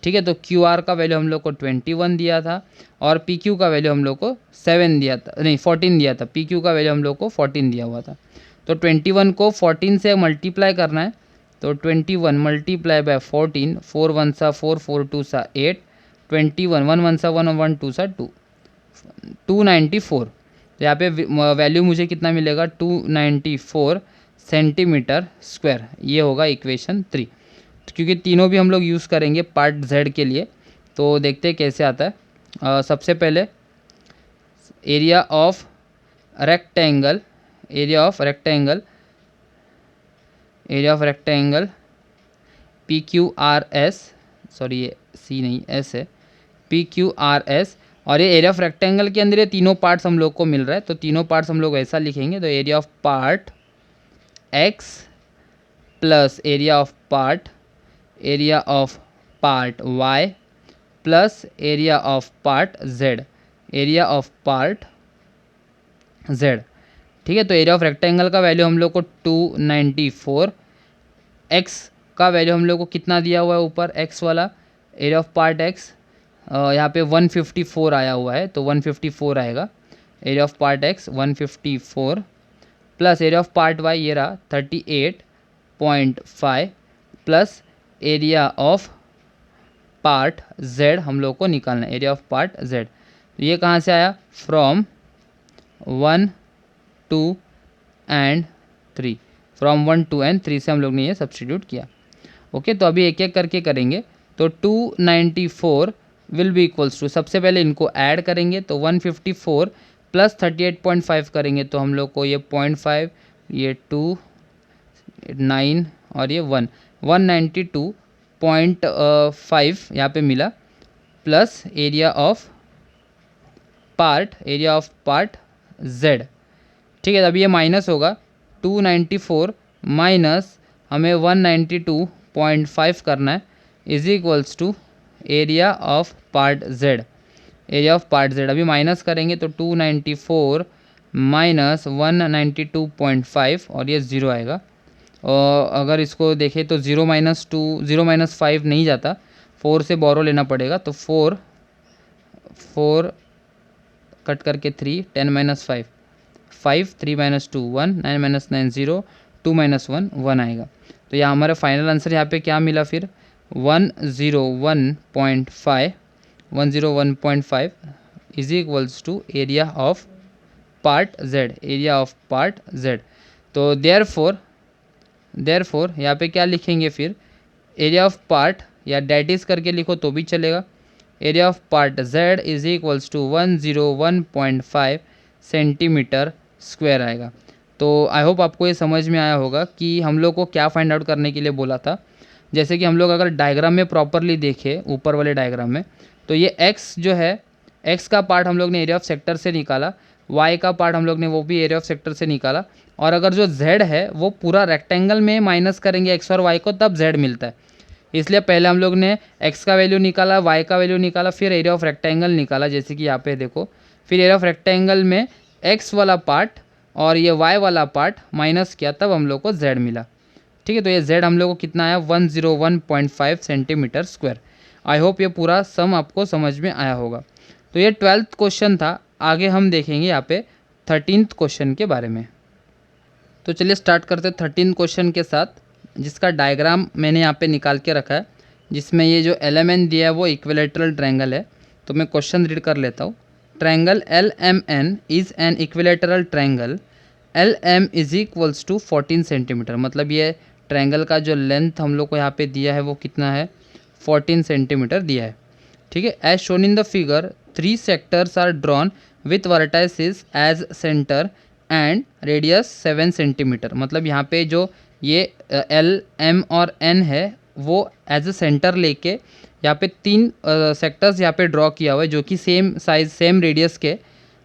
ठीक है, तो क्यू आर का वैल्यू हम लोग को 21 दिया था और पी क्यू का वैल्यू हम लोग को 7 दिया था, नहीं 14 दिया था। पी क्यू का वैल्यू हम लोग को 14 दिया हुआ था। तो 21 को 14 से मल्टीप्लाई करना है। तो 21 मल्टीप्लाई बाय 14, 4 1 सा 4, 4 2 सा 8, 21 1 1 सा 1 1 2 सा 2, 294। तो यहाँ पे वैल्यू मुझे कितना मिलेगा, 294 सेंटीमीटर स्क्वायर। ये होगा इक्वेशन 3। क्योंकि तीनों भी हम लोग यूज़ करेंगे पार्ट जेड के लिए, तो देखते हैं कैसे आता है। सबसे पहले area of rectangle, area of rectangle, area of rectangle P Q R S, sorry ये सी नहीं एस है, पी क्यू आर एस। और ये एरिया ऑफ रेक्टेंगल के अंदर ये तीनों पार्ट्स हम लोग को मिल रहा है, तो तीनों पार्ट्स हम लोग ऐसा लिखेंगे। तो area of part X plus area of part, area of part Y plus area of part Z, area of part Z. ठीक है, तो एरिया ऑफ रेक्टेंगल का वैल्यू हम लोग को 294, एक्स का वैल्यू हम लोग को कितना दिया हुआ है ऊपर, एक्स वाला एरिया ऑफ पार्ट एक्स यहाँ पे 154 आया हुआ है, तो 154 आएगा area of part X 154 plus area of part Y ये रहा 38.5 plus area of part Z हम लोग को निकालना है, एरिया ऑफ पार्ट जेड। तो ये कहाँ से आया, फ्रॉम 1 2 एंड 3, फ्रॉम 1 2 एंड 3 से हम लोग ने ये सब्स्टिट्यूट किया। ओके, तो अभी एक एक करके करेंगे। तो 294 विल बी इक्वल्स टू, सबसे पहले इनको ऐड करेंगे तो 154 प्लस 38.5 करेंगे तो हम लोग को ये 0.5, ये 2 9 और ये 1 192.5 यहाँ पे मिला, plus area of part, area of part Z. ठीक है, अभी ये माइनस होगा, 294 माइनस हमें 192.5 करना है is equals to area of part Z, area of part Z. अभी माइनस करेंगे तो 294 माइनस 192.5 और ये 0 आएगा। और अगर इसको देखें तो 0 माइनस 2, 0 माइनस 5 नहीं जाता, 4 से बोरो लेना पड़ेगा। तो 4 कट करके 3, 10 माइनस 5 5, 3 माइनस 2 1, 9 माइनस 9 0, 2 माइनस 1 1 आएगा। तो यहाँ हमारा फाइनल आंसर यहाँ पे क्या मिला फिर 101.5, 101.5 is equals to area of part Z, area of part Z. तो देयरफॉर यहाँ पे क्या लिखेंगे फिर, एरिया ऑफ पार्ट या डेट इज करके लिखो तो भी चलेगा, area of part Z is equals to 101.5 centimetre square आएगा। तो आई होप आपको ये समझ में आया होगा कि हम लोग को क्या फाइंड आउट करने के लिए बोला था। जैसे कि हम लोग अगर डायग्राम में प्रॉपरली देखें, ऊपर वाले डायग्राम में, तो ये एक्स जो है, एक्स का पार्ट हम लोग ने एरिया ऑफ सेक्टर से निकाला, वाई का पार्ट हम लोग ने वो भी एरिया ऑफ सेक्टर से निकाला, और अगर जो जेड है वो पूरा रेक्टेंगल में माइनस करेंगे एक्स और वाई को, तब जेड मिलता है। इसलिए पहले हम लोग ने एक्स का वैल्यू निकाला, वाई का वैल्यू निकाला, फिर एरिया ऑफ रेक्टेंगल निकाला, जैसे कि यहाँ पे देखो। फिर एरिया ऑफ रेक्टेंगल में एक्स वाला पार्ट और ये y वाला पार्ट माइनस किया तब हम लोग को z मिला। ठीक है, तो ये z हम लोग को कितना आया 101.5 सेंटीमीटर स्क्वायर। आई होप ये पूरा सम आपको समझ में आया होगा। तो ये 12th क्वेश्चन था। आगे हम देखेंगे यहाँ पे 13th क्वेश्चन के बारे में। तो चलिए स्टार्ट करते 13th क्वेश्चन के साथ, जिसका डायग्राम मैंने यहाँ पे निकाल के रखा है, जिसमें ये जो एलिमेंट दिया है वो इक्विलेटरल ट्रायंगल है। तो मैं क्वेश्चन रीड कर लेता हूँ। Triangle LMN is an equilateral triangle. LM is equals to 14 centimetre. मतलब ये ट्रायंगल का जो लेंथ हम लोग को यहाँ पे दिया है वो कितना है, 14 सेंटीमीटर दिया है। ठीक है, as shown in the figure 3 sectors are drawn with vertices as centre and radius 7 centimetre. मतलब यहाँ पे जो ये L, M और N है वो एज अ सेंटर लेके यहाँ पे 3 सेक्टर्स यहाँ पे ड्रॉ किया हुआ है, जो कि सेम साइज सेम रेडियस के।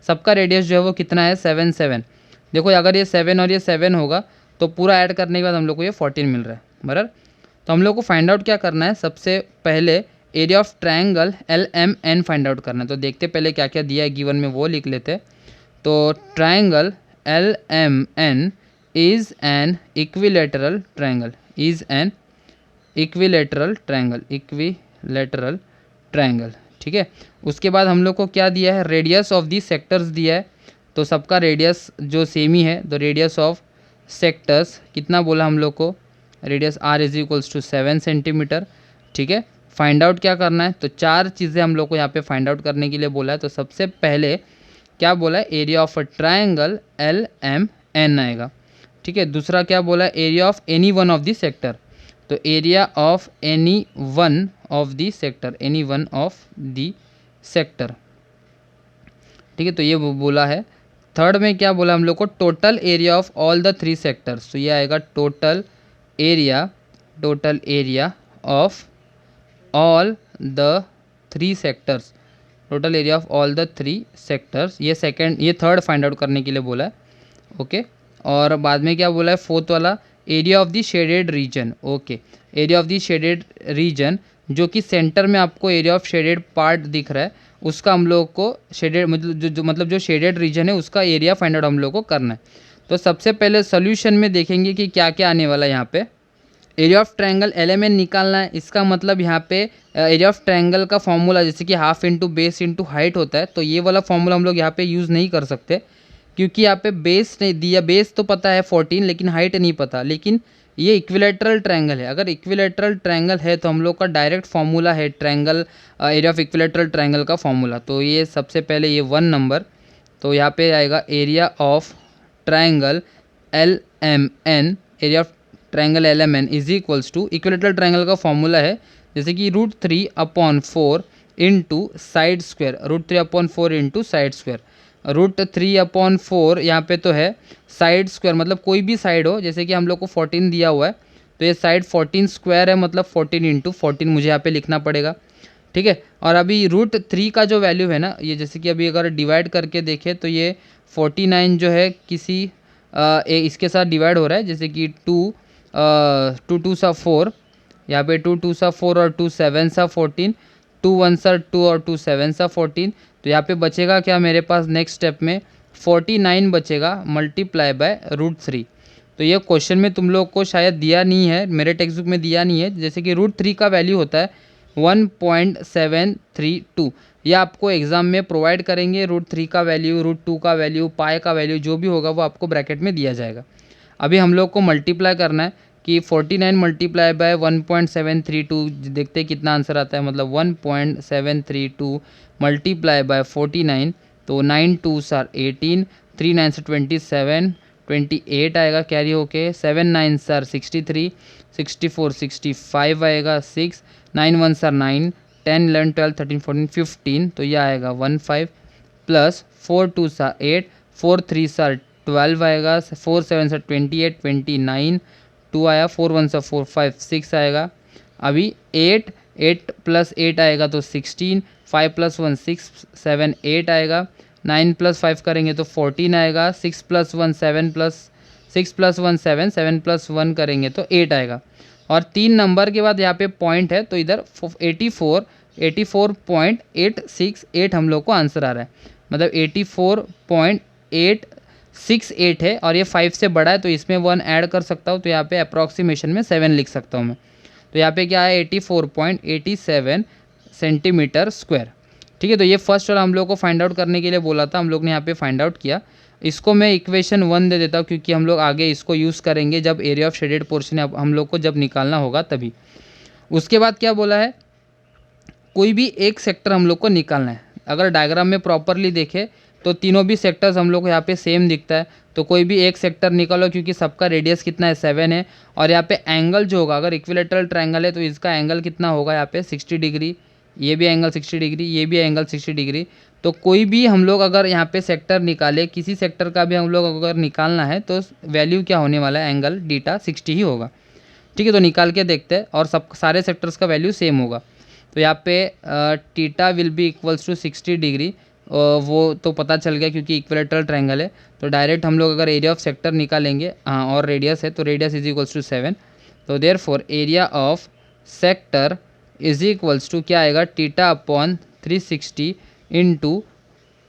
सबका रेडियस जो है वो कितना है 7 देखो अगर ये 7 और ये 7 होगा तो पूरा ऐड करने के बाद हम लोग को ये 14 मिल रहा है बराबर। तो हम लोग को फाइंड आउट क्या करना है, सबसे पहले area of triangle LMN find out करना है। तो देखते पहले क्या क्या दिया है गिवन में वो लिख लेते हैं। तो triangle LMN is an equilateral triangle, is an equilateral triangle. ठीक है, उसके बाद हम लोग को क्या दिया है, रेडियस ऑफ दी सेक्टर्स दिया है। तो सबका रेडियस जो सेम ही है, तो रेडियस ऑफ सेक्टर्स कितना बोला हम लोग को, radius R is equals to 7 centimetre. ठीक है, फाइंड आउट क्या करना है, तो 4 चीज़ें हम लोग को यहाँ पे फाइंड आउट करने के लिए बोला है। तो सबसे पहले क्या बोला है, area of a triangle LMN आएगा। ठीक है, दूसरा क्या बोला है, area of any one of the sector. तो area of any one of the sector, any one of the sector. ठीक है, तो ये बोला है। थर्ड में क्या बोला हम लोग को, total area of all the 3 sectors. तो ये आएगा total area of all the 3 sectors, total area of all the 3 sectors. ये थर्ड फाइंड आउट करने के लिए बोला है। ओके, और बाद में क्या बोला है, फोर्थ वाला area of the shaded region. Okay, area of the shaded region, जो कि सेंटर में आपको एरिया ऑफ शेडेड पार्ट दिख रहा है, उसका हम लोग को शेडेड मतलब जो शेडेड रीजन है उसका एरिया फाइंड आउट हम लोग को करना है। तो सबसे पहले सोल्यूशन में देखेंगे कि क्या क्या आने वाला है। यहाँ पे एरिया ऑफ ट्रायंगल LMN निकालना है। इसका मतलब यहाँ पे एरिया ऑफ ट्रायंगल का फॉर्मूला जैसे कि half into base into height होता है, तो ये वाला फॉर्मूला हम लोग यहाँ पे यूज़ नहीं कर सकते, क्योंकि यहाँ पे बेस नहीं दिया। बेस तो पता है 14, लेकिन हाइट नहीं पता। लेकिन ये इक्विलेटरल ट्रायंगल है। अगर इक्विलेटरल ट्रायंगल है तो हम लोग का डायरेक्ट फॉर्मूला है triangle, area of equilateral triangle का फॉर्मूला। तो ये सबसे पहले ये 1 नंबर, तो यहाँ पे आएगा area of triangle LMN, area of triangle LMN is equals to, equilateral triangle का फॉर्मूला है जैसे कि √3/4 into side square, √3/4 into side square. √3/4 यहाँ पे तो है साइड स्क्वायर, मतलब कोई भी साइड हो, जैसे कि हम लोग को 14 दिया हुआ है तो ये साइड 14 स्क्वायर है, मतलब 14 इंटू 14 मुझे यहाँ पे लिखना पड़ेगा। ठीक है, और अभी √3 का जो वैल्यू है ना, ये जैसे कि अभी अगर डिवाइड करके देखें तो ये 49 जो है किसी इसके साथ डिवाइड हो रहा है, जैसे कि 2 2 सा 4, यहाँ पे 2 सा 4 और 2 7 सा 14, 2 1 सा 2 और 2 7 सा 14। तो यहाँ पे बचेगा क्या मेरे पास, नेक्स्ट स्टेप में 49 बचेगा मल्टीप्लाई बाय √3। तो ये क्वेश्चन में तुम लोग को शायद दिया नहीं है, मेरे टेक्स्ट बुक में दिया नहीं है। जैसे कि √3 का वैल्यू होता है 1.732, ये आपको एग्जाम में प्रोवाइड करेंगे। √3 का वैल्यू, √2 का वैल्यू, पाई का वैल्यू, जो भी होगा वो आपको ब्रैकेट में दिया जाएगा। अभी हम लोग को मल्टीप्लाई करना है कि 49 मल्टीप्लाई बाय 1.732, देखते हैं कितना आंसर आता है। मतलब 1.732 मल्टीप्लाई बाय 49, तो 9 2s आर 18, 3 9 से 27, 28 आएगा कैरी होके, 7 9s आर 63, 64 65 आएगा, 6 9 1s आर 9, 10 11 12 13 14 15, तो यह आएगा 15 plus 4 2s are 8, 4 3s are 12 आएगा, 4 7s आर 28 29, 2 आया, 4 1s आर 4 5 6 आएगा। अभी 8 प्लस 8 आएगा तो 16, 5 प्लस 1 6 7 8 आएगा, 9 प्लस 5 करेंगे तो 14 आएगा, 6 प्लस 1 7 प्लस 6 प्लस 1 7, 7 प्लस 1 करेंगे तो 8 आएगा। और 3 नंबर के बाद यहाँ पे पॉइंट है तो इधर 84.868 हम लोग को आंसर आ रहा है। मतलब 84.8 68 है और ये 5 से बड़ा है तो इसमें 1 ऐड कर सकता हूँ, तो यहाँ पे अप्रॉक्सीमेशन में 7 लिख सकता हूँ मैं। तो यहाँ पे क्या है 84.87 सेंटीमीटर स्क्वायर। ठीक है, तो ये फर्स्ट वाला हम लोग को फाइंड आउट करने के लिए बोला था, हम लोग ने यहाँ पे फाइंड आउट किया। इसको मैं इक्वेशन 1 दे देता हूँ क्योंकि हम लोग आगे इसको यूज़ करेंगे जब एरिया ऑफ शेडेड पोर्शन हम लोग को जब निकालना होगा तभी। उसके बाद क्या बोला है, कोई भी एक सेक्टर हम लोग को निकालना है। अगर डायग्राम में प्रॉपरली देखें तो तीनों भी सेक्टर्स हम लोग को यहाँ पे सेम दिखता है, तो कोई भी एक सेक्टर निकालो क्योंकि सबका रेडियस कितना है 7 है। और यहाँ पे एंगल जो होगा, अगर इक्विलेटरल ट्रायंगल है तो इसका एंगल कितना होगा यहाँ पे 60 डिग्री, ये भी एंगल 60 डिग्री, ये भी एंगल 60 डिग्री। तो कोई भी हम लोग अगर यहाँ पे सेक्टर निकाले, किसी सेक्टर का भी हम लोग अगर निकालना है तो वैल्यू क्या होने वाला है, एंगल डीटा 60 ही होगा। ठीक है, तो निकाल के देखते हैं और सब सारे सेक्टर्स का वैल्यू सेम होगा। तो यहाँ पे theta will be equals to 60 degree, वो तो पता चल गया क्योंकि इक्विलेटरल ट्रायंगल है। तो डायरेक्ट हम लोग अगर एरिया ऑफ सेक्टर निकालेंगे और रेडियस है तो रेडियस इज इक्वल्स टू 7। तो therefore area of sector is equals to क्या आएगा, theta upon 360 into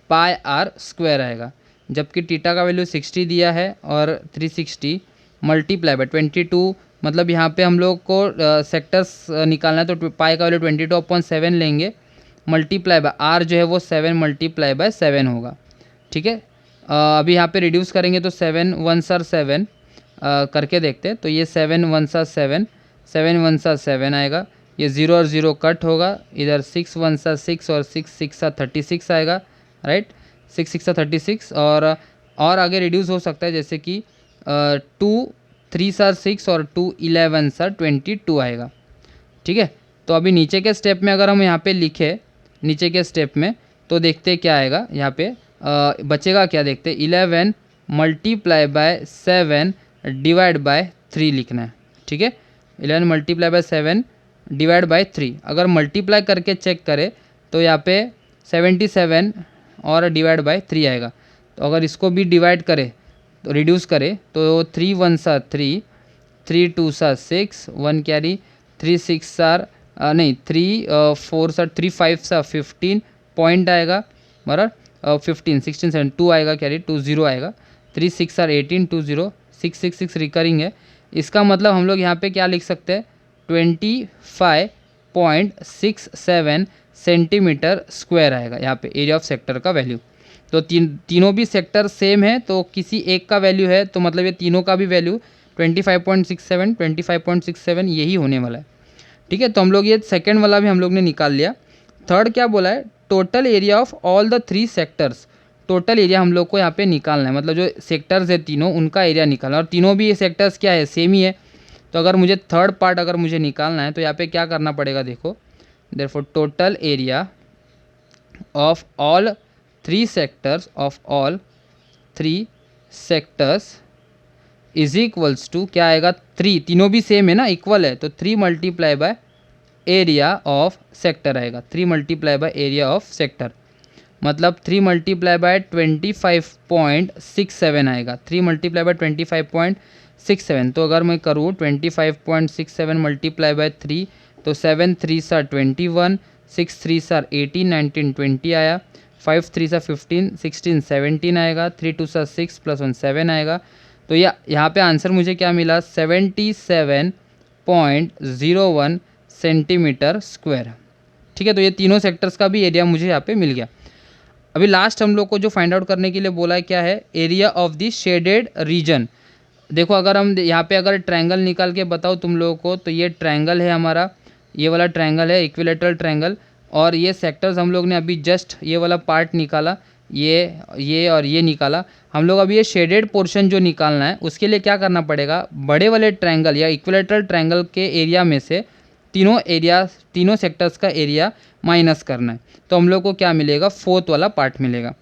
pi R square आएगा। जबकि टीटा का वैल्यू 60 दिया है और 360 मल्टीप्लाई बाय 22, मतलब यहाँ पे हम लोग को सेक्टर्स निकालना है तो पाई का वैल्यू 22/7 लेंगे, मल्टीप्लाई बाय आर जो है वो 7 मल्टीप्लाई बाय 7 होगा। ठीक है, अभी यहाँ पे रिड्यूस करेंगे तो 7 1 आर 7 करके देखते हैं। तो ये 7 1 आर 7, 7 1 आर 7 आएगा, ये 0 और 0 कट होगा, इधर 6 1 आर 6 और 6 6 आर 36 आएगा, राइट। 6 6 आर 36 और आगे रिड्यूस हो सकता है जैसे कि 2 3 आर 6 और 2 11 आर 22 आएगा। ठीक है, तो अभी नीचे के स्टेप में अगर हम यहाँ पे लिखें, नीचे के स्टेप में तो देखते क्या आएगा, यहाँ पे बचेगा क्या देखते, 11 मल्टीप्लाई बाय 7 डिवाइड बाय 3 लिखना है। ठीक है, 11 मल्टीप्लाई बाय 7 डिवाइड बाय 3, अगर मल्टीप्लाई करके चेक करें तो यहाँ पे 77 और डिवाइड बाय 3 आएगा। तो अगर इसको भी डिवाइड करें तो रिड्यूस करें तो 3 1 आर 3, 3 2 आर 6, 1 कैरी, 3 6 आर नहीं 3 4 आर 3 5 आर 15 पॉइंट आएगा, बराबर 15 16 7 2 आएगा, कैरी 2 0 आएगा, 3 6 आर 18 2 0 6 6 6 रिकरिंग है। इसका मतलब हम लोग यहाँ पे क्या लिख सकते हैं, 25.67 सेंटीमीटर स्क्वायर आएगा यहाँ पे एरिया ऑफ सेक्टर का वैल्यू। तो तीनों भी सेक्टर सेम है, तो किसी एक का वैल्यू है तो मतलब ये तीनों का भी वैल्यू 25.67 यही होने वाला है। ठीक है, तो हम लोग ये सेकंड वाला भी हम लोग ने निकाल लिया। थर्ड क्या बोला है, total area of all the 3 sectors. Total area हम लोग को यहाँ पे निकालना है, मतलब जो सेक्टर्स है तीनों उनका एरिया निकालना है, और तीनों भी ये सेक्टर्स क्या है, सेम ही है। तो अगर मुझे थर्ड पार्ट अगर मुझे निकालना है तो यहाँ पे क्या करना पड़ेगा, देखो therefore total area of all 3 sectors is equals to क्या आएगा, 3, तीनों भी सेम है ना, इक्वल है, तो 3 multiply by area of sector आएगा, 3 multiply by area of sector, मतलब 3 मल्टीप्लाई बाय 25.67 आएगा, 3 मल्टीप्लाई बाय 25.67। तो अगर मैं करूँ 25.67 मल्टीप्लाई बाय 3 तो 7 3 आर 21, 6 3 आर 18 19 20 आया, 5 3 आर 15 16 17 आएगा, 3 2 आर 6 प्लस 1 7 आएगा। तो यहाँ पे आंसर मुझे क्या मिला, 77.01 सेंटीमीटर स्क्वायर। ठीक है, तो ये तीनों सेक्टर्स का भी एरिया मुझे यहाँ पे मिल गया। अभी लास्ट हम लोग को जो फाइंड आउट करने के लिए बोला है क्या है, area of the shaded region. देखो अगर हम यहाँ पे अगर ट्रायंगल निकाल के बताओ तुम लोगों को, तो ये ट्रायंगल है हमारा, ये वाला ट्रायंगल है इक्विलेटरल ट्रायंगल, और ये सेक्टर्स हम लोग ने अभी जस्ट ये वाला पार्ट निकाला, ये और ये निकाला। हम लोग अभी ये शेडेड पोर्शन जो निकालना है उसके लिए क्या करना पड़ेगा, बड़े वाले ट्रायंगल या इक्विलेटरल ट्रायंगल के एरिया में से तीनों सेक्टर्स का एरिया माइनस करना है। तो हम लोग को क्या मिलेगा, फोर्थ वाला पार्ट मिलेगा।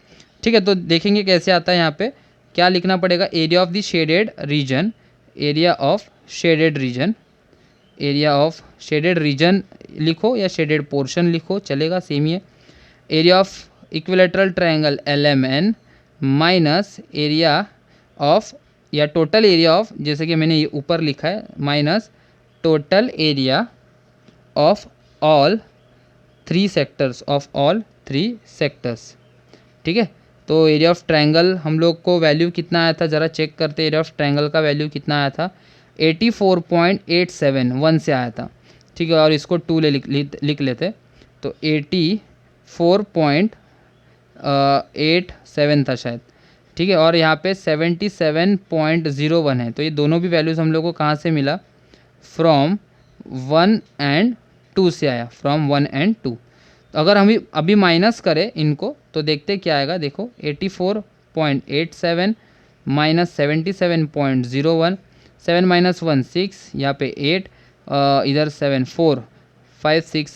ठीक है, तो देखेंगे कैसे आता है। यहाँ पे क्या लिखना पड़ेगा, area of the shaded region, area of shaded region, area of shaded region लिखो या शेडेड पोर्शन लिखो, चलेगा, सेम ही है। Area of equilateral triangle LMN minus area of या टोटल एरिया ऑफ, जैसे कि मैंने ये ऊपर लिखा है, minus total area of all 3 sectors, of all 3 sectors. ठीक है, तो एरिया ऑफ ट्रायंगल हम लोग को वैल्यू कितना आया था, ज़रा चेक करते। एरिया ऑफ ट्रायंगल का वैल्यू कितना आया था, 84.871 से आया था, ठीक है। और इसको 2 लिख लेते, तो 84.87 था शायद, ठीक है। और यहाँ पे 77.01 है, तो ये दोनों भी वैल्यूज़ हम लोग को कहाँ से मिला, फ्रॉम 1 एंड 2 से आया, फ्रॉम 1 एंड 2। तो अगर हम अभी माइनस करें इनको तो देखते क्या आएगा, देखो 84.87 माइनस 77.01, 7 माइनस 1 6, यहाँ पे 8, इधर 7 4 5 6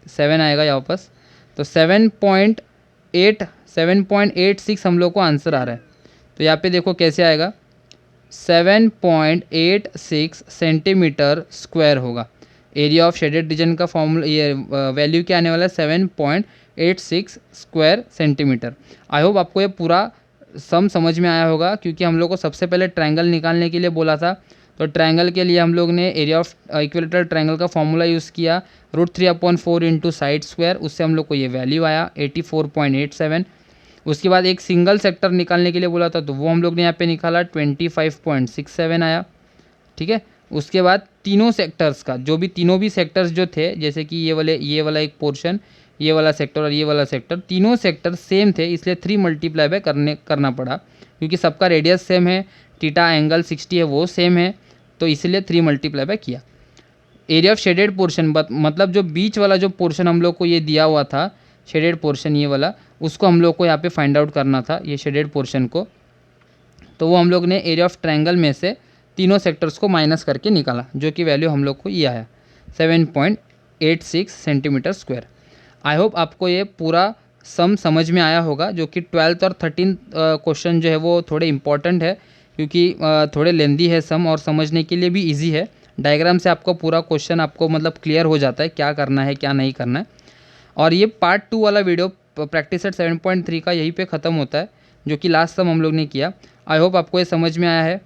7 आएगा यहाँ वापस। तो 7.86 हम लोग को आंसर आ रहा है। तो यहाँ पे देखो कैसे आएगा, 7.86 सेंटीमीटर स्क्वायर होगा। एरिया ऑफ शेडेड रीजन का फॉर्मूला, ये वैल्यू क्या आने वाला है, 7.86 स्क्वायर सेंटीमीटर। आई होप आपको ये पूरा सम समझ में आया होगा, क्योंकि हम लोग को सबसे पहले ट्रायंगल निकालने के लिए बोला था। तो ट्रायंगल के लिए हम लोग ने एरिया ऑफ इक्विलेटरल ट्रायंगल का फॉर्मूला यूज़ किया, √3/4 इंटू साइड स्क्वायर, उससे हम लोग को ये वैल्यू आया 84.87। उसके बाद एक सिंगल सेक्टर निकालने के लिए बोला था, तो वो हम लोग ने यहाँ पे निकाला 25.67 आया, ठीक है। उसके बाद तीनों सेक्टर्स का, जो भी तीनों भी सेक्टर्स जो थे, जैसे कि ये वाला एक पोर्शन, ये वाला सेक्टर और ये वाला सेक्टर, तीनों सेक्टर सेम थे, इसलिए 3 मल्टीप्लाई बाय करना पड़ा, क्योंकि सबका रेडियस सेम है, थीटा एंगल 60 है वो सेम है, तो इसलिए 3 मल्टीप्लाई बाय किया। एरिया ऑफ शेडेड पोर्शन, मतलब जो बीच वाला जो पोर्शन हम लोग को ये दिया हुआ था, शेडेड पोर्शन ये वाला, उसको हम लोग को यहाँ पे फाइंड आउट करना था, ये शेडेड पोर्शन को। तो वो हम लोग ने एरिया ऑफ ट्रायंगल में से तीनों सेक्टर्स को माइनस करके निकाला, जो कि वैल्यू हम लोग को ये आया 7.86 सेंटीमीटर स्क्वायर। आई होप आपको ये पूरा सम समझ में आया होगा, जो कि 12th और 13th क्वेश्चन जो है वो थोड़े इंपॉर्टेंट है, क्योंकि थोड़े लेंदी है सम, और समझने के लिए भी ईजी है। डायग्राम से आपको पूरा क्वेश्चन आपको मतलब क्लियर हो जाता है, क्या करना है क्या नहीं करना है। और ये पार्ट 2 वाला वीडियो प्रैक्टिस सेट 7.3 का यहीं पे ख़त्म होता है, जो कि लास्ट सम हम लोग ने किया। आई होप आपको ये समझ में आया है।